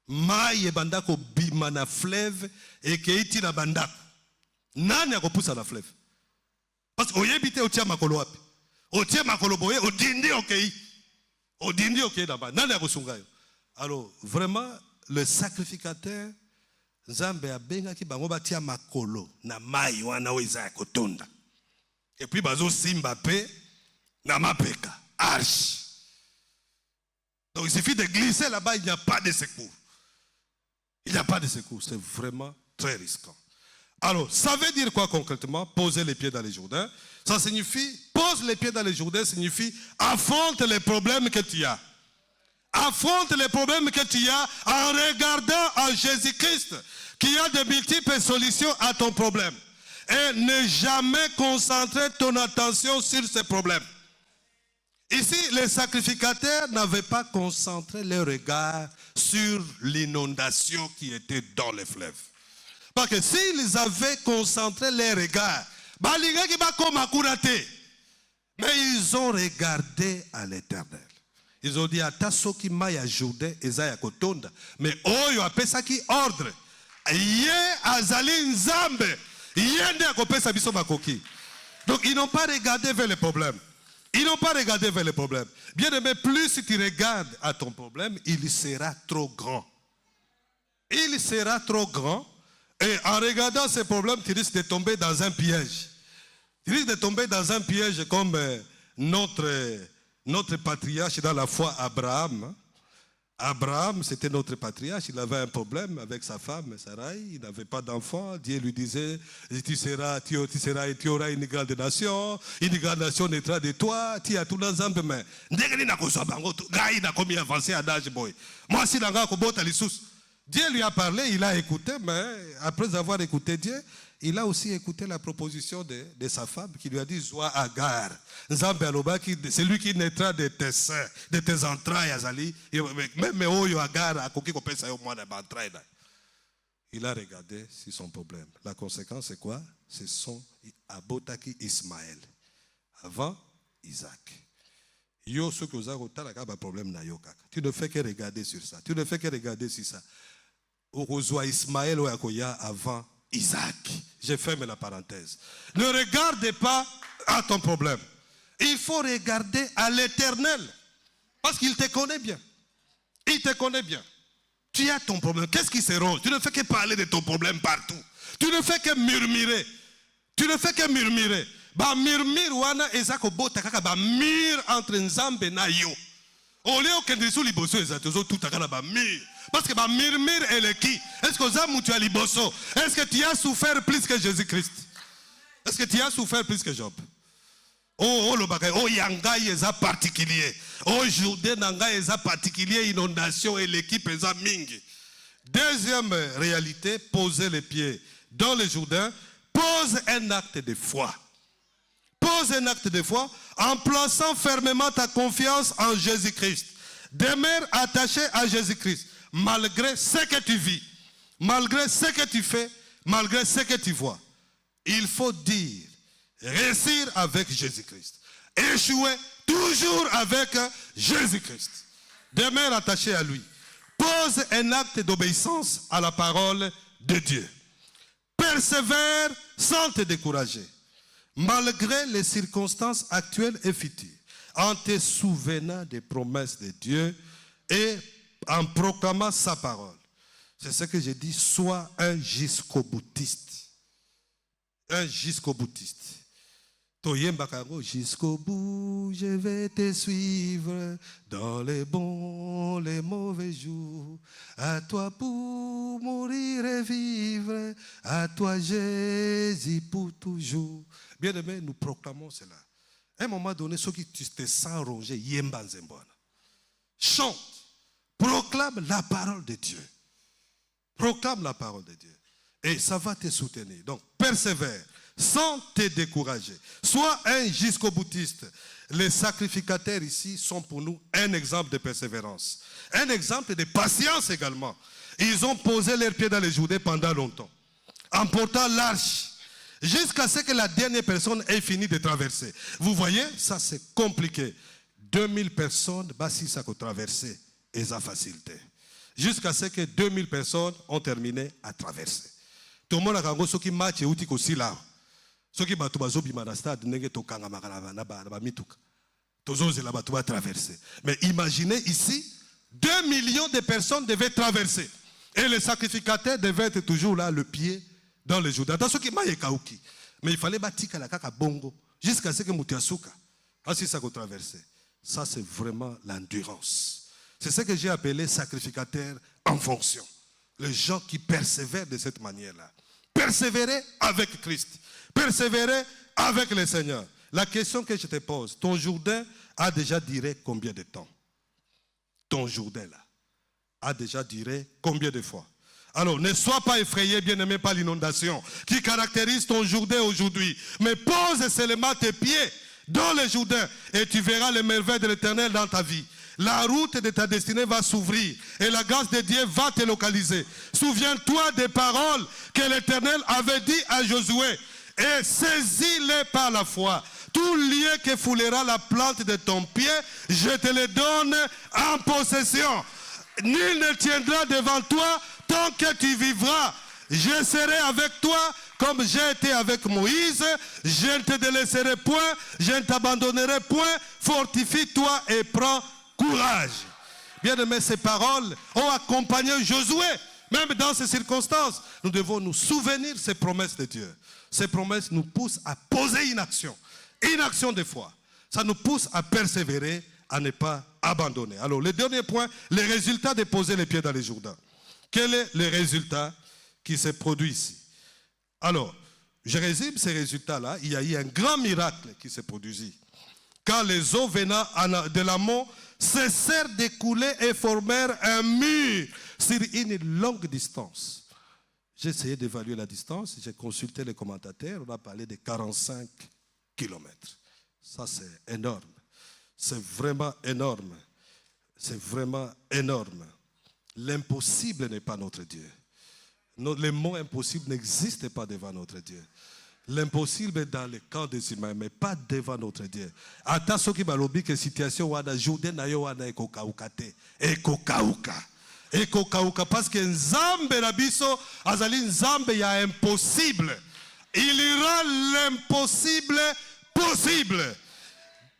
Maille banda ko bima na fleuve et que iti na banda. Nani akopusa na fleuve? Parce que oyebite otia makolo wapi? Otia makolo boye odindi okei. Odindi okei là-bas. Nani akosunga yo? Alors vraiment le sacrificateur Nzambe abenga ki bango batia makolo na mai wana oza ya kotonda. Et puis bazo simba pe na mapeka arche. Donc il suffit de glisser là-bas, il n'y a pas de secours. Il n'y a pas de secours, c'est vraiment très risquant. Alors, ça veut dire quoi concrètement? Poser les pieds dans les Jourdains. Ça signifie, pose les pieds dans les Jourdains signifie affronte les problèmes que tu as. Affronte les problèmes que tu as en regardant en Jésus-Christ qui a de multiples solutions à ton problème. Et ne jamais concentrer ton attention sur ces problèmes. Ici, les sacrificateurs n'avaient pas concentré leur regard sur l'inondation qui était dans les fleuves. Parce que s'ils avaient concentré leur regard, mais ils ont regardé à l'Éternel. Ils ont dit, Atasoki maya Jourdain ezaya kotonda, mais oyo apesa ki ordre. Ye azali nzambe, yende akopesa biso makoki. Donc ils n'ont pas regardé vers les problèmes. Ils n'ont pas regardé vers les problèmes. Bien aimé, plus tu regardes à ton problème, il sera trop grand. Il sera trop grand. Et en regardant ces problèmes, tu risques de tomber dans un piège. Tu risques de tomber dans un piège comme notre patriarche dans la foi, Abraham. Abraham, c'était notre patriarche, il avait un problème avec sa femme, Sarai, il n'avait pas d'enfant. Dieu lui disait, tu auras une grande nation naîtra de toi, tu as tout dans un peu, mais Dieu lui a parlé, il a écouté, mais après avoir écouté Dieu, il a aussi écouté la proposition de sa femme qui lui a dit, Zoa Agar. C'est lui qui naîtra de tes seins, de tes entrailles, Azali. Même Agar, il a regardé sur son problème. La conséquence, c'est quoi? C'est son Abotaki Ismaël. Avant Isaac. Yo, ce que vous avez un problème, tu ne fais que regarder sur ça. Tu ne fais que regarder sur ça. Orozoa Ismaël Oyakoya avant Isaac. Je ferme la parenthèse. Ne regarde pas à ton problème. Il faut regarder à l'Éternel. Parce qu'il te connaît bien. Il te connaît bien. Tu as ton problème. Qu'est-ce qui s'éronge? Tu ne fais que parler de ton problème partout. Tu ne fais que murmurer. Tu ne fais que murmurer. Ba murmure wana ezako bota kaka ba mur entre nzambe na yo. Oleo kendisu liboso ezatozo tout akana ba mur. Parce que ba murmure est le qui? Est-ce que zamu tu as liboso? Est-ce que tu as souffert plus que Jésus-Christ? Est-ce que tu as souffert plus que Job? Oh le bagay, oh yangai eza particulier. Oh Jourdain nangai eza particulier, inondation et l'équipe eza mingi. Deuxième réalité, poser les pieds dans le Jourdain, pose un acte de foi. Pose un acte de foi en plaçant fermement ta confiance en Jésus-Christ. Demeure attaché à Jésus-Christ, malgré ce que tu vis, malgré ce que tu fais, malgré ce que tu vois. Il faut dire, réussir avec Jésus-Christ. Échouer toujours avec Jésus-Christ. Demeure attaché à lui. Pose un acte d'obéissance à la parole de Dieu. Persévère sans te décourager. Malgré les circonstances actuelles et futures, en te souvenant des promesses de Dieu et en proclamant sa parole. C'est ce que j'ai dit, sois un jusqu'au-boutiste. Un jusqu'au-boutiste. Jusqu'au bout, je vais te suivre dans les bons, les mauvais jours. À toi pour mourir et vivre, à toi Jésus pour toujours. Bien aimé, nous proclamons cela. À un moment donné, ceux qui te sens rongé, yemba nzembona. Chante, proclame la parole de Dieu. Proclame la parole de Dieu. Et ça va te soutenir. Donc, persévère. Sans te décourager. Sois un jusqu'au-boutiste. Les sacrificateurs ici sont pour nous un exemple de persévérance. Un exemple de patience également. Ils ont posé leurs pieds dans les Jourdains pendant longtemps. En portant l'arche. Jusqu'à ce que la dernière personne ait fini de traverser. Vous voyez, ça c'est compliqué. 2000 personnes, si ça a traversé, et ça facilité. Jusqu'à ce que 2000 personnes ont terminé à traverser. Tout le monde a dit que ce match est aussi là. Ce qui m'a traversé. Mais imaginez ici, 2 millions de personnes devaient traverser. Et les sacrificateurs devaient être toujours là, le pied dans le Jourdain. Mais il fallait bâtir la kaka bongo jusqu'à ce que Moutiasuka. Ainsi ça qu'on traversait. Ça c'est vraiment l'endurance. C'est ce que j'ai appelé sacrificateurs en fonction. Les gens qui persévèrent de cette manière-là. Persévérer avec Christ. Persévérer avec le Seigneur. La question que je te pose, ton Jourdain a déjà duré combien de temps? Ton Jourdain là a déjà duré combien de fois? Alors, ne sois pas effrayé, bien-aimé, par l'inondation qui caractérise ton Jourdain aujourd'hui. Mais pose seulement tes pieds dans le Jourdain et tu verras les merveilles de l'Éternel dans ta vie. La route de ta destinée va s'ouvrir et la grâce de Dieu va te localiser. Souviens-toi des paroles que l'Éternel avait dit à Josué. Et saisis-les par la foi. Tout lieu que foulera la plante de ton pied, je te le donne en possession. Nul ne tiendra devant toi tant que tu vivras. Je serai avec toi comme j'ai été avec Moïse. Je ne te délaisserai point, je ne t'abandonnerai point. Fortifie-toi et prends courage. Bien aimé, ces paroles ont accompagné Josué Même dans ces circonstances, nous devons nous souvenir de ces promesses de Dieu. Ces promesses nous poussent à poser une action de foi. Ça nous pousse à persévérer, à ne pas abandonner. Alors, le dernier point, les résultats de poser les pieds dans les Jourdains. Quel est le résultat qui s'est produit ici? Alors, je résume ces résultats-là. Il y a eu un grand miracle qui s'est produit. Quand les eaux venant de l'amont cessèrent d'écouler et formèrent un mur sur une longue distance. J'ai essayé d'évaluer la distance, j'ai consulté les commentateurs, on a parlé de 45 kilomètres. Ça, c'est énorme. C'est vraiment énorme. C'est vraiment énorme. L'impossible n'est pas notre Dieu. Les mots impossibles n'existent pas devant notre Dieu. L'impossible est dans le camp des humains, mais pas devant notre Dieu. Ata soki balobi que situation wana Jourdain na yo wana ekokauka te. Ekokauka parce que Nzambe na biso azali Nzambe ya impossible. Il rend l'impossible possible.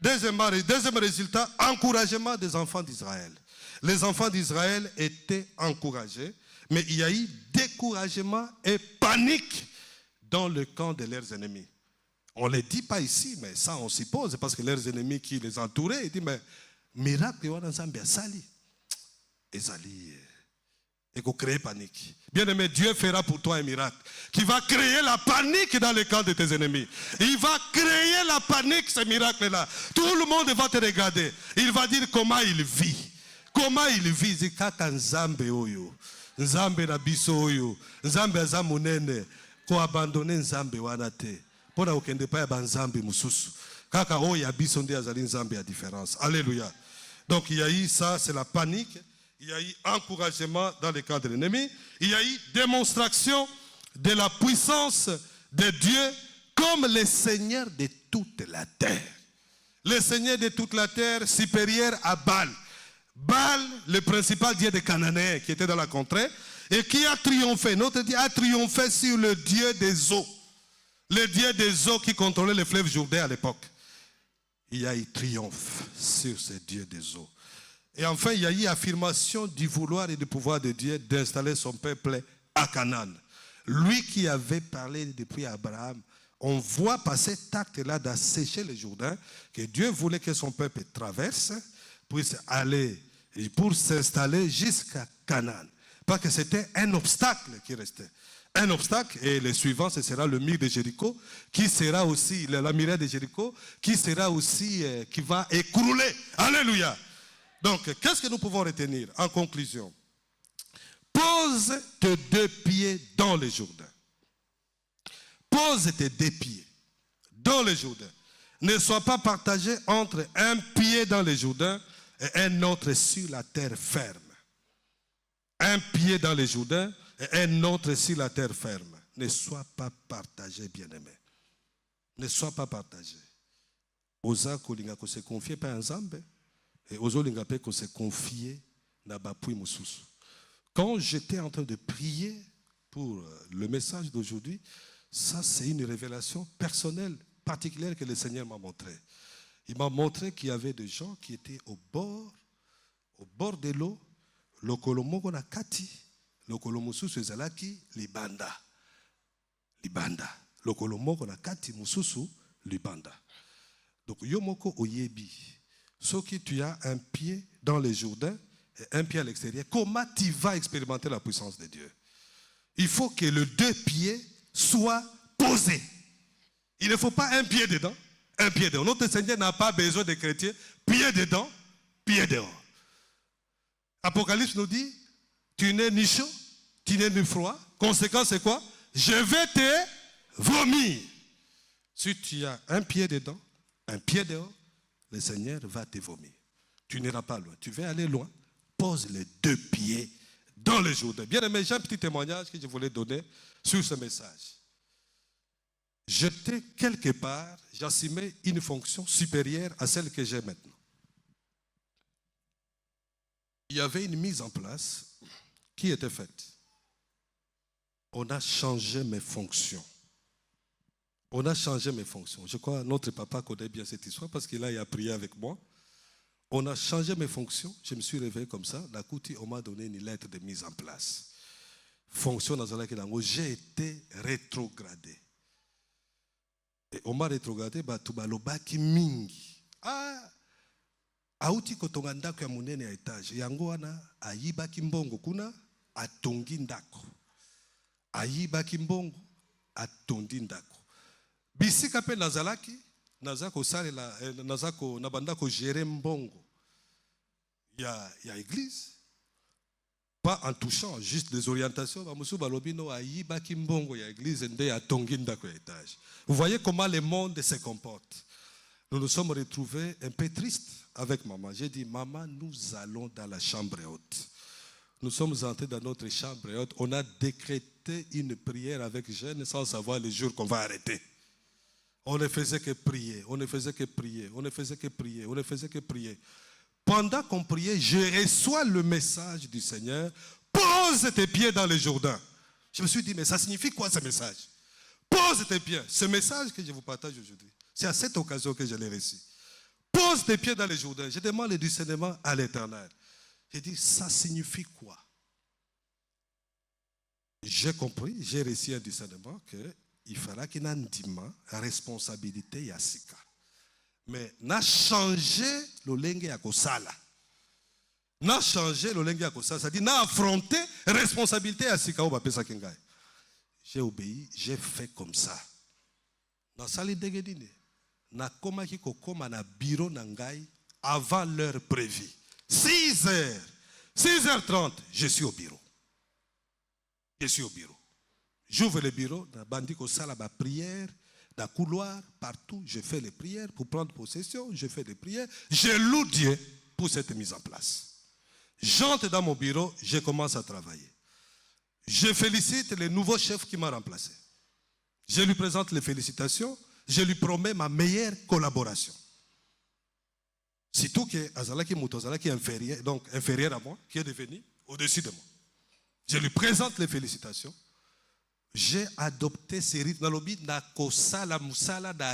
Deuxième résultat, encouragement des enfants d'Israël. Les enfants d'Israël étaient encouragés, mais il y a eu découragement et panique dans le camp de leurs ennemis. On ne les dit pas ici, mais ça on suppose, parce que leurs ennemis qui les entouraient, ils disent, mais miracle, il y a un Zambia sali. Et qu'on crée panique. Bien aimé, Dieu fera pour toi un miracle qui va créer la panique dans le camp de tes ennemis. Il va créer la panique, ce miracle-là. Tout le monde va te regarder. Il va dire comment il vit. Comment il vit. Il dit, kaka Nzambe oyo. Nzambe na biso oyo. Nzambe azamunene. Ko abandonner Nzambe wana te. Pona okende pa ya banzambe mususu. Kaka oya biso nde azali Nzambe ya différence. Alléluia. Donc il y a eu ça, c'est la panique. Il y a eu encouragement dans le camp de l'ennemi. Il y a eu démonstration de la puissance de Dieu comme le Seigneur de toute la terre. Le Seigneur de toute la terre supérieur à Baal. Baal, le principal dieu des Cananéens qui était dans la contrée et qui a triomphé. Notre Dieu a triomphé sur le Dieu des eaux. Le Dieu des eaux qui contrôlait le fleuve Jourdain à l'époque. Il y a eu triomphe sur ce Dieu des eaux. Et enfin, il y a eu affirmation du vouloir et du pouvoir de Dieu d'installer son peuple à Canaan. Lui qui avait parlé depuis Abraham, on voit par cet acte-là d'assécher le Jourdain que Dieu voulait que son peuple traverse, puisse aller pour s'installer jusqu'à Canaan. Parce que c'était un obstacle qui restait. Un obstacle, et le suivant, ce sera le mur de Jéricho, qui sera aussi, la muraille de Jéricho, qui sera aussi, qui va écrouler. Alléluia. Donc, qu'est-ce que nous pouvons retenir en conclusion? Pose tes deux pieds dans le Jourdain. Pose tes deux pieds dans le Jourdain. Ne sois pas partagé entre un pied dans le Jourdain et un autre sur la terre ferme. Un pied dans le Jourdain et un autre sur la terre ferme. Ne sois pas partagé, bien-aimé. Ne sois pas partagé. Osa kolinga ko se confier par un Nzambe. Et ozolinga pe ko se confier na bapui mususu. Quand j'étais en train de prier pour le message d'aujourd'hui, ça c'est une révélation personnelle, particulière que le Seigneur m'a montré. Il m'a montré qu'il y avait des gens qui étaient au bord de l'eau, le kolomoko na kati, le kolomususu ezalaki libanda. Libanda. Le kolomoko na kati mususu libanda. Donc yomoko oyebi. Sauf que tu as un pied dans le Jourdain et un pied à l'extérieur. Comment tu vas expérimenter la puissance de Dieu? Il faut que les deux pieds soient posés. Il ne faut pas un pied dedans, un pied dehors. Notre Seigneur n'a pas besoin de chrétiens. Pied dedans, pied dehors. Apocalypse nous dit, tu n'es ni chaud, tu n'es ni froid. Conséquence, c'est quoi? Je vais te vomir. Si tu as un pied dedans, un pied dehors, le Seigneur va te vomir. Tu n'iras pas loin. Tu vas aller loin. Pose les deux pieds dans le Jourdain. Bien aimé, j'ai un petit témoignage que je voulais donner sur ce message. J'étais quelque part, j'assumais une fonction supérieure à celle que j'ai maintenant. Il y avait une mise en place qui était faite. On a changé mes fonctions. On a changé mes fonctions. Je crois que notre papa connaît bien cette histoire parce qu'il a prié avec moi. On a changé mes fonctions. Je me suis réveillé comme ça. D'un coup, on m'a donné une lettre de mise en place. fonction dans la langue, j'ai été rétrogradé. Et on m'a rétrogradé, tout balobaki mingi. Auti kotonga ndako ya munene ya etage. Yango wana ayibaki mbongo kuna atongi ndako. Ayibaki mbongo atondi ndako. Bisika pe nazalaki nazako salela nazako nabandako gérer mbongo. Il y a église. Pas en touchant, juste des orientations. Vous voyez comment le monde se comporte. Nous nous sommes retrouvés un peu tristes avec maman. J'ai dit, maman, nous allons dans la chambre haute. Nous sommes entrés dans notre chambre haute. On a décrété une prière avec jeûne sans savoir le jour qu'on va arrêter. On ne faisait que prier, on ne faisait que prier, on ne faisait que prier, on ne faisait que prier. Pendant qu'on priait, je reçois le message du Seigneur. Pose tes pieds dans le Jourdain. Je me suis dit, mais ça signifie quoi ce message? Pose tes pieds. Ce message que je vous partage aujourd'hui, c'est à cette occasion que je l'ai reçu. Pose tes pieds dans le Jourdain. Je demande le discernement à l'Éternel. J'ai dit, ça signifie quoi? J'ai compris, j'ai reçu un discernement qu'il fallait qu'il y ait une responsabilité yassika. Mais n'a changé le lenge ya kosala. N'a changé le lenge ya kosala. C'est-à-dire, n'a affronté responsabilité yassika ou bapesa kengai. J'ai obéi, j'ai fait comme ça. Dans sali degedine, na koma ki kokoma na bureau nangai avant l'heure prévue. 6h, 6h30, je suis au bureau. Je suis au bureau. J'ouvre le bureau, na bandi kosala ba prière. Dans le couloir, partout, je fais les prières pour prendre possession, je fais des prières. Je loue Dieu pour cette mise en place. J'entre dans mon bureau, je commence à travailler. Je félicite le nouveau chef qui m'a remplacé. Je lui présente les félicitations, je lui promets ma meilleure collaboration. Surtout que Azalaki Moutozalaki est inférieur, donc inférieur à moi, qui est devenu au-dessus de moi. Je lui présente les félicitations. J'ai adopté ces rythmes. Dans le but d'un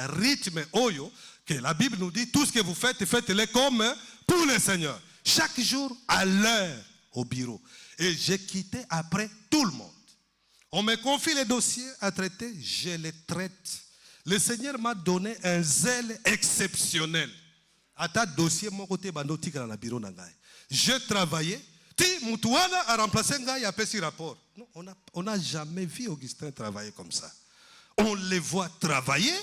rythme oyo, que la Bible nous dit, tout ce que vous faites, faites-le comme pour le Seigneur. Chaque jour, à l'heure, au bureau. Et j'ai quitté après tout le monde. On me confie les dossiers à traiter, je les traite. Le Seigneur m'a donné un zèle exceptionnel. À ta dossier, mon côté, dans la bureau. Je travaillais. Ti Moutouana a remplacé un gars, il a fait ce rapport. Non, on n'a jamais vu Augustin travailler comme ça. On les voit travailler,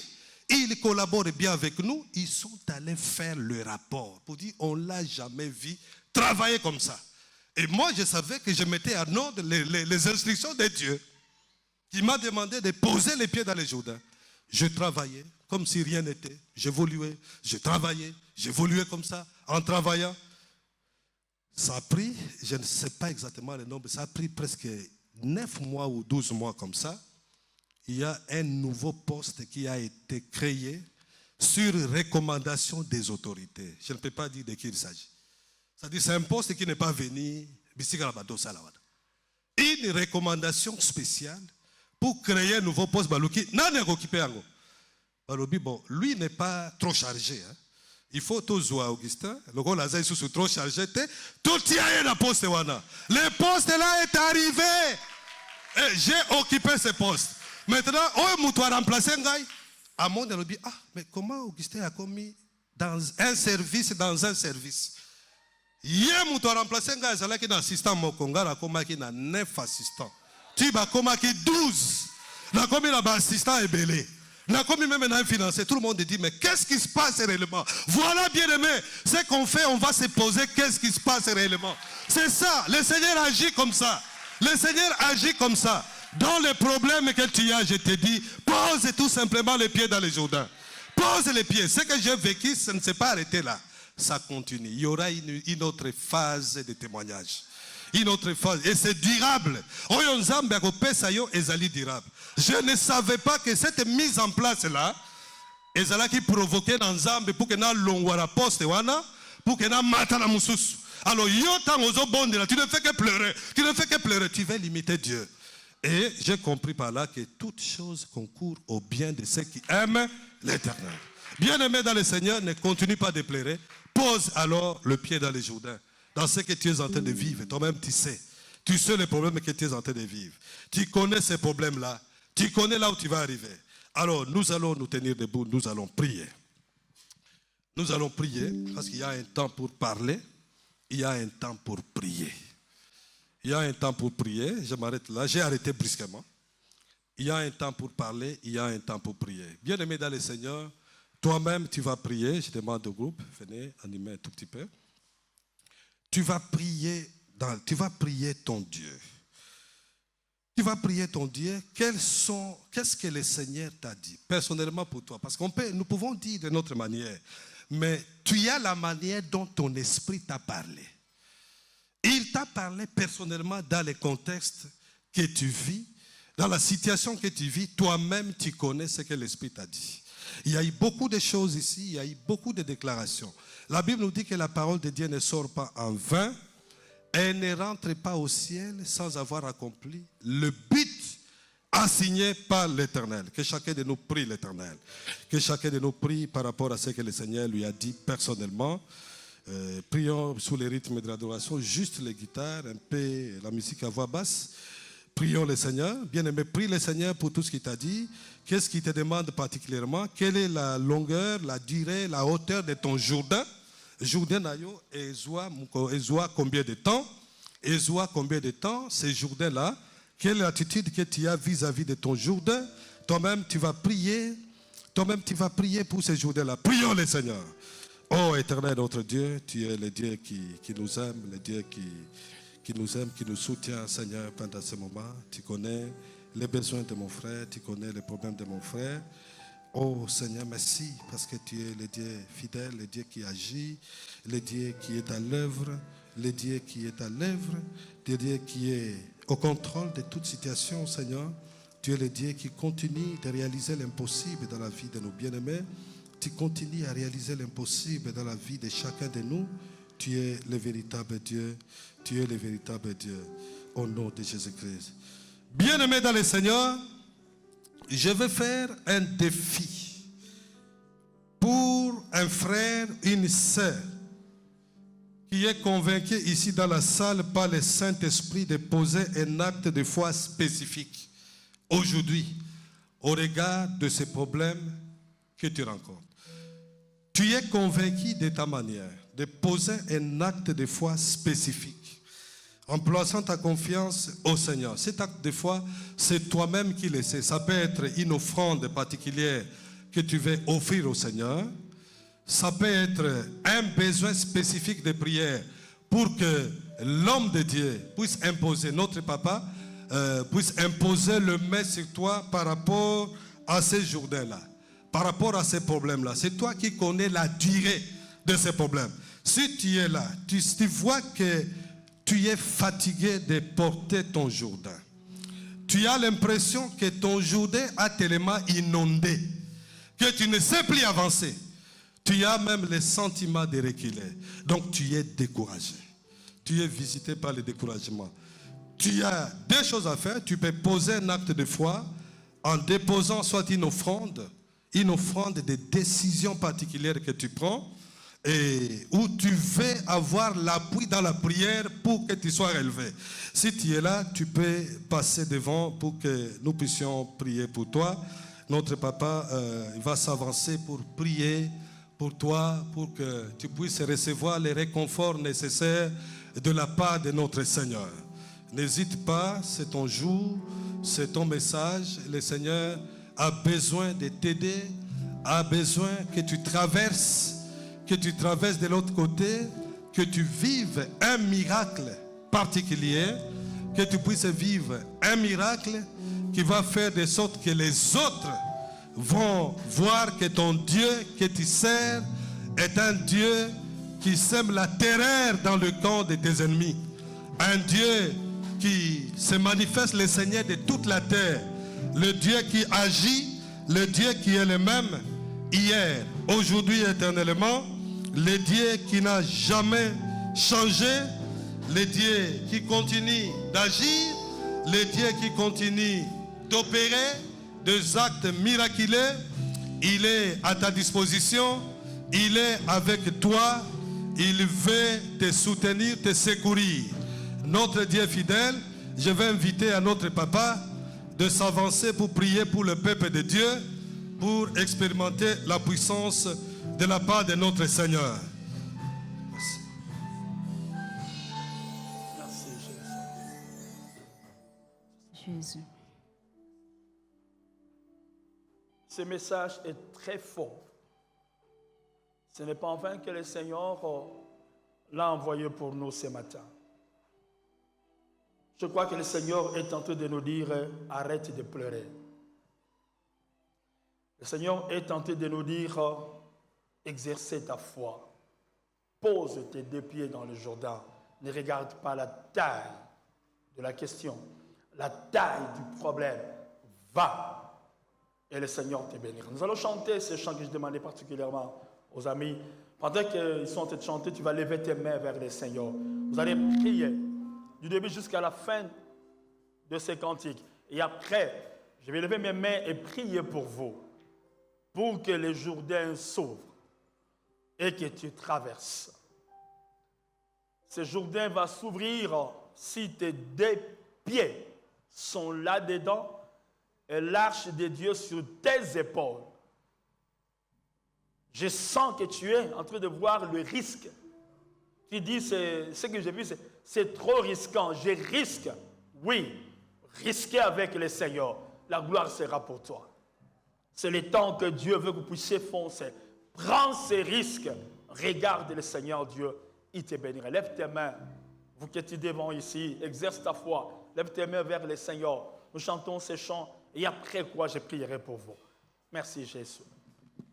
ils collaborent bien avec nous, ils sont allés faire le rapport. Pour dire, on ne l'a jamais vu travailler comme ça. Et moi, je savais que je mettais en ordre les instructions de Dieu. Il m'a demandé de poser les pieds dans les Jourdains. Je travaillais comme si rien n'était. J'évoluais, je travaillais, j'évoluais comme ça, en travaillant. Ça a pris, je ne sais pas exactement le nombre, ça a pris presque 9 mois ou 12 mois comme ça. Il y a un nouveau poste qui a été créé sur recommandation des autorités. Je ne peux pas dire de qui il s'agit. C'est-à-dire c'est un poste qui n'est pas venu. Une recommandation spéciale pour créer un nouveau poste. Bon, lui n'est pas trop chargé. Hein. Il faut tout jouer, Augustin. Le gars là, ils sont trop chargés. Tout y a un poste. Le poste là est arrivé. Et j'ai occupé ce poste. Maintenant, on m'a remplacé un gars. À mon avis, mais comment Augustin a commis dans un service, Hier, m'a remplacé un gars. Il y a un assistant Mokonga, il a 9 assistants. Tu vas comme 12. Il a commis un assistant ébélé. Il a commis même un financier. Tout le monde dit, mais qu'est-ce qui se passe réellement? Voilà, bien aimé, ce qu'on fait, on va se poser qu'est-ce qui se passe réellement. C'est ça, le Seigneur agit comme ça. Le Seigneur agit comme ça. Dans les problèmes que tu as, je te dis, pose tout simplement les pieds dans les Jourdains. Pose les pieds. Ce que j'ai vécu, ça ne s'est pas arrêté là. Ça continue. Il y aura une autre phase de témoignage. Une autre phase. Et c'est durable. Je ne savais pas que cette mise en place-là, qui provoquait dans Zambé pour que nous l'onguara poste, pour que nous matana mususu. Alors, tu ne fais que pleurer. Tu ne fais que pleurer. Tu vas limiter Dieu. Et j'ai compris par là que toute chose concourt au bien de ceux qui aiment l'Éternel. Bien-aimé dans le Seigneur, ne continue pas de pleurer. Pose alors le pied dans les Jourdains. Dans ce que tu es en train de vivre, toi-même tu sais. Tu sais les problèmes que tu es en train de vivre. Tu connais ces problèmes-là. Tu connais là où tu vas arriver. Alors, nous allons nous tenir debout, nous allons prier. Nous allons prier parce qu'il y a un temps pour parler, il y a un temps pour prier. Il y a un temps pour prier, je m'arrête là, j'ai arrêté brusquement. Il y a un temps pour parler, il y a un temps pour prier. Bien-aimé dans le Seigneur, toi-même tu vas prier, je demande au groupe, venez animer un tout petit peu. Tu vas prier ton Dieu. Tu vas prier ton Dieu. Qu'est-ce que le Seigneur t'a dit personnellement pour toi? Parce nous pouvons dire de notre manière, mais tu as la manière dont ton esprit t'a parlé. Il t'a parlé personnellement dans le contexte que tu vis, dans la situation que tu vis. Toi-même, tu connais ce que l'esprit t'a dit. Il y a eu beaucoup de choses ici, il y a eu beaucoup de déclarations. La Bible nous dit que la parole de Dieu ne sort pas en vain. Elle ne rentre pas au ciel sans avoir accompli le but assigné par l'Éternel. Que chacun de nous prie l'Éternel. Que chacun de nous prie par rapport à ce que le Seigneur lui a dit personnellement. Prions sous les rythmes de l'adoration, juste les guitares, un peu la musique à voix basse. Prions le Seigneur. Bien-aimé, prie le Seigneur pour tout ce qu'il t'a dit. Qu'est-ce qu'il te demande particulièrement? Quelle est la longueur, la durée, la hauteur de ton Jourdain? Jourdain nayo Ezoa combien de temps? Ezoa combien de temps ce Jourdain-là? Quelle est l'attitude que tu as vis-à-vis de ton Jourdain? Toi-même tu vas prier. Toi-même tu vas prier pour ce Jourdain-là. Prions le Seigneur. Oh Éternel notre Dieu, tu es le Dieu qui nous aime, le Dieu qui nous aime, qui nous soutient, Seigneur, pendant ce moment. Tu connais les besoins de mon frère, tu connais les problèmes de mon frère. Oh Seigneur, merci parce que tu es le Dieu fidèle, le Dieu qui agit, le Dieu qui est à l'œuvre, le Dieu qui est à l'œuvre, le Dieu qui est au contrôle de toute situation, Seigneur. Tu es le Dieu qui continue de réaliser l'impossible dans la vie de nos bien-aimés. Tu continues à réaliser l'impossible dans la vie de chacun de nous. Tu es le véritable Dieu. Tu es le véritable Dieu. Au nom de Jésus-Christ. Bien-aimés dans le Seigneur, je vais faire un défi pour un frère, une sœur qui est convaincu ici dans la salle par le Saint-Esprit de poser un acte de foi spécifique aujourd'hui au regard de ces problèmes que tu rencontres. Tu es convaincu de ta manière de poser un acte de foi spécifique en plaçant ta confiance au Seigneur. Cet acte de foi, c'est toi-même qui le sais. Ça peut être une offrande particulière que tu veux offrir au Seigneur. Ça peut être un besoin spécifique de prière pour que l'homme de Dieu puisse imposer, notre papa, puisse imposer le main sur toi par rapport à ces Jourdains-là, par rapport à ces problèmes-là. C'est toi qui connais la durée de ces problèmes. Si tu es là, tu vois que tu es fatigué de porter ton Jourdain. Tu as l'impression que ton Jourdain a tellement inondé que tu ne sais plus avancer. Tu as même le sentiment de reculer. Donc tu es découragé. Tu es visité par le découragement. Tu as deux choses à faire. Tu peux poser un acte de foi en déposant soit une offrande de décision particulière que tu prends, et où tu veux avoir l'appui dans la prière pour que tu sois relevé. Si tu es là, tu peux passer devant pour que nous puissions prier pour toi. Notre papa va s'avancer pour prier pour toi, pour que tu puisses recevoir les réconforts nécessaires de la part de notre Seigneur. N'hésite pas, c'est ton jour, c'est ton message. Le Seigneur a besoin de t'aider, a besoin que tu traverses de l'autre côté, que tu vives un miracle particulier, que tu puisses vivre un miracle qui va faire de sorte que les autres vont voir que ton Dieu que tu sers est un Dieu qui sème la terreur dans le camp de tes ennemis. Un Dieu qui se manifeste, le Seigneur de toute la terre. Le Dieu qui agit, le Dieu qui est le même hier, aujourd'hui, éternellement. Le Dieu qui n'a jamais changé, le Dieu qui continue d'agir, le Dieu qui continue d'opérer des actes miraculeux. Il est à ta disposition, il est avec toi, il veut te soutenir, te secourir. notre Dieu fidèle, je vais inviter à notre papa de s'avancer pour prier pour le peuple de Dieu, pour expérimenter la puissance de la part de notre Seigneur. Merci. Merci Jésus. Ce message est très fort. Ce n'est pas en vain que le Seigneur l'a envoyé pour nous ce matin. Je crois que le Seigneur est en train de nous dire, arrête de pleurer. Le Seigneur est en train de nous dire, exerce ta foi. Pose tes deux pieds dans le Jourdain. Ne regarde pas la taille de la question, la taille du problème. Va et le Seigneur te bénira. Nous allons chanter ce chant que je demandais particulièrement aux amis. Pendant qu'ils sont en train de chanter, tu vas lever tes mains vers le Seigneur. Vous allez prier du début jusqu'à la fin de ces cantiques. Et après, je vais lever mes mains et prier pour vous, pour que le Jourdain s'ouvre et que tu traverses. Ce Jourdain va s'ouvrir si tes deux pieds sont là-dedans et l'arche de Dieu sur tes épaules. Je sens que tu es en train de voir le risque. Tu dis, ce que j'ai vu, c'est trop risquant. Je risque. Oui, risquer avec le Seigneur. La gloire sera pour toi. C'est le temps que Dieu veut que vous puissiez foncer. Prends ces risques. Regarde le Seigneur Dieu. Il te bénira. Lève tes mains. Vous qui êtes devant ici, exerce ta foi. Lève tes mains vers le Seigneur. Nous chantons ces chants. Et après quoi, je prierai pour vous. Merci Jésus.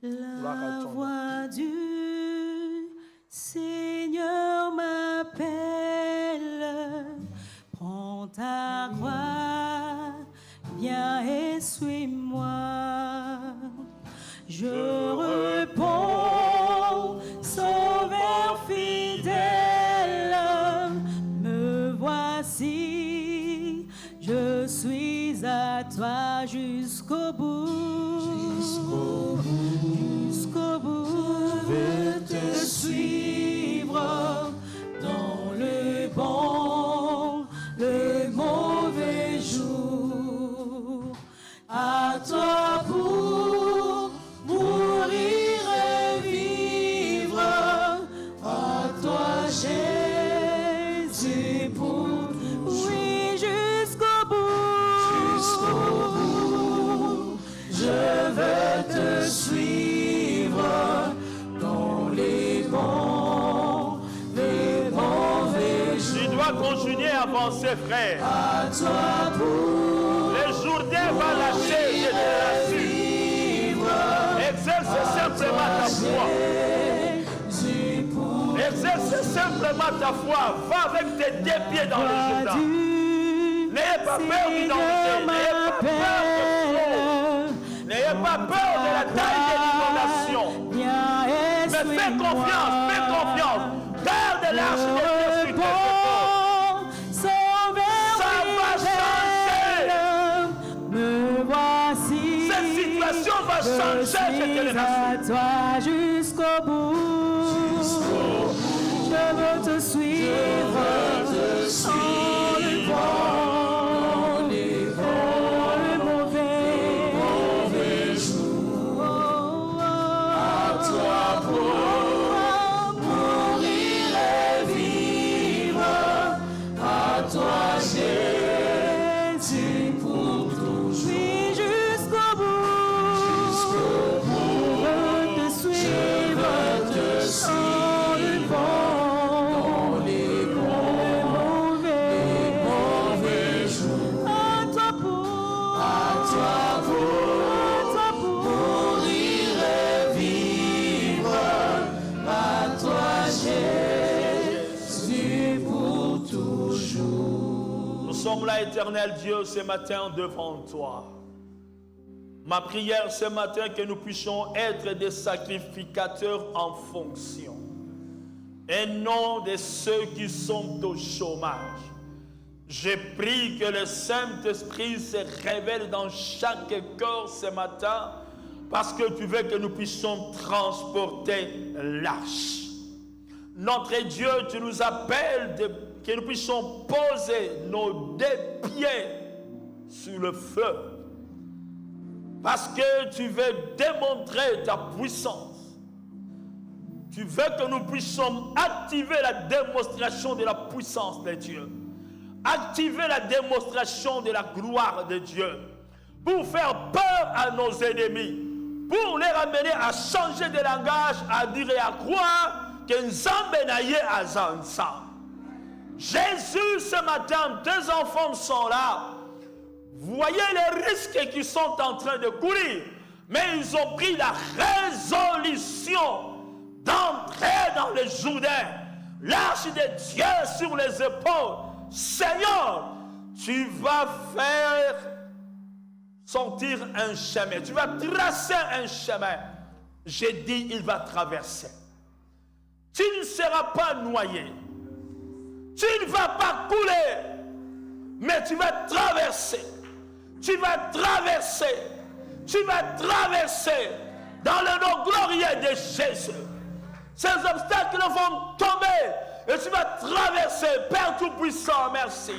La voix du Seigneur m'appelle, prends ta croix, viens et suis-moi. Je réponds, Sauveur fidèle, me voici, je suis à toi jusqu'au bout. Jusqu'au bout, je veux te suivre dans le bon, le mauvais jour. À toi pour mourir et vivre, à toi Jésus pour, oui, jusqu'au bout. Jusqu'au bout, je veux te suivre dans les bons, les mauvais jours. Tu dois continuer à avancer, frère. À toi pour Le Jourdain va lâcher, je te l'assure. Exerce simplement ta foi. Exerce simplement ta foi. Va avec tes deux pieds dans le Jourdain. N'ayez pas peur d'identité. N'ayez pas peur de flot. N'ayez pas peur de la taille de l'inondation. Mais fais confiance, fais confiance. Garde l'arche de Dieu sur tes épaules. Ça va changer. Me voici. Cette situation va changer, je te le rassure. À toi jusqu'au bout. Je veux te suivre. Dans le bon, le mauvais jour. À toi pour mourir et vivre. À toi Jésus pour toujours. Oui, jusqu'au bout. Je veux te suivre. Dans le bon, les mauvais jours. À toi pour mourir et vivre. À toi Jésus pour toujours. Nous sommes là, éternel Dieu, ce matin devant toi. Ma prière ce matin, que nous puissions être des sacrificateurs en fonction. Et non de ceux qui sont au chômage. Je prie que le Saint-Esprit se révèle dans chaque cœur ce matin, parce que tu veux que nous puissions transporter l'arche. Notre Dieu, tu nous appelles que nous puissions poser nos deux pieds sur le feu. Parce que tu veux démontrer ta puissance. Tu veux que nous puissions activer la démonstration de la puissance de Dieu. Activer la démonstration de la gloire de Dieu. Pour faire peur à nos ennemis. Pour les ramener à changer de langage, à dire et à croire que Nzambe na ye aza ensemble. Jésus, ce matin, tes enfants sont là. Voyez les risques qu'ils sont en train de courir. Mais ils ont pris la résolution d'entrer dans le Jourdain. L'arche de Dieu sur les épaules. Seigneur, tu vas faire sortir un chemin. Tu vas tracer un chemin. J'ai dit, il va traverser. Tu ne seras pas noyé. Tu ne vas pas couler. Mais tu vas traverser. Tu vas traverser. Tu vas traverser dans le nom glorieux de Jésus. Ces obstacles vont tomber et tu vas traverser. Père Tout-Puissant, merci.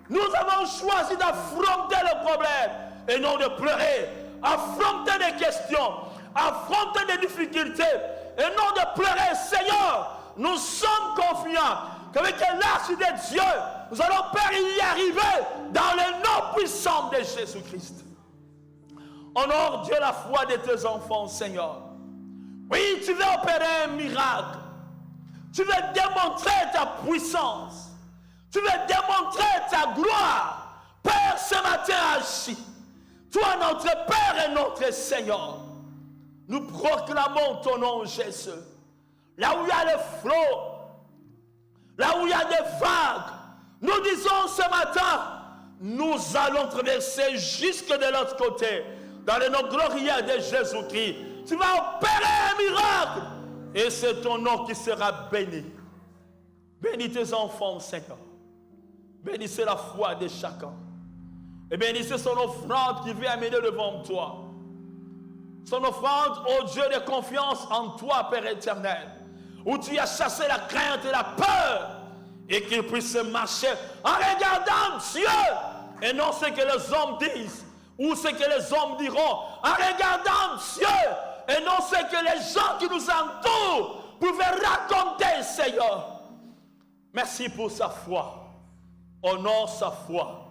Nous avons choisi d'affronter le problème et non de pleurer. Affronter des questions, affronter des difficultés et non de pleurer. Seigneur, nous sommes confiants qu'avec l'arche de Dieu, nous allons, Père, y arriver dans le nom puissant de Jésus-Christ. Honore Dieu la foi de tes enfants, Seigneur. Oui, tu veux opérer un miracle. Tu veux démontrer ta puissance. Tu veux démontrer ta gloire. Père, ce matin, agis. Toi, notre Père et notre Seigneur. Nous proclamons ton nom, Jésus. Là où il y a les flots, là où il y a des vagues, nous disons ce matin, nous allons traverser jusque de l'autre côté, dans le nom glorieux de Jésus-Christ. Tu vas opérer un miracle, et c'est ton nom qui sera béni. Bénis tes enfants, Seigneur. Bénissez la foi de chacun. Et bénissez son offrande qui vient amener devant toi. Son offrande, ô Dieu de confiance en toi, Père éternel, où tu as chassé la crainte et la peur, et qu'il puisse marcher en regardant Dieu, et non ce que les hommes disent, ou ce que les hommes diront, en regardant Dieu, et non ce que les gens qui nous entourent pouvaient raconter, Seigneur. Merci pour sa foi. Honore sa foi.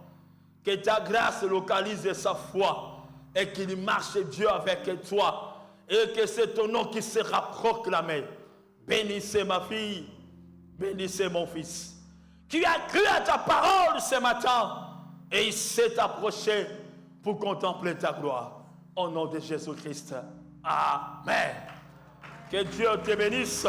Que ta grâce localise sa foi et qu'il marche, Dieu, avec toi. Et que c'est ton nom qui sera proclamé. Bénissez ma fille, bénissez mon fils, qui a cru à ta parole ce matin et il s'est approché pour contempler ta gloire. Au nom de Jésus-Christ. Amen. Que Dieu te bénisse.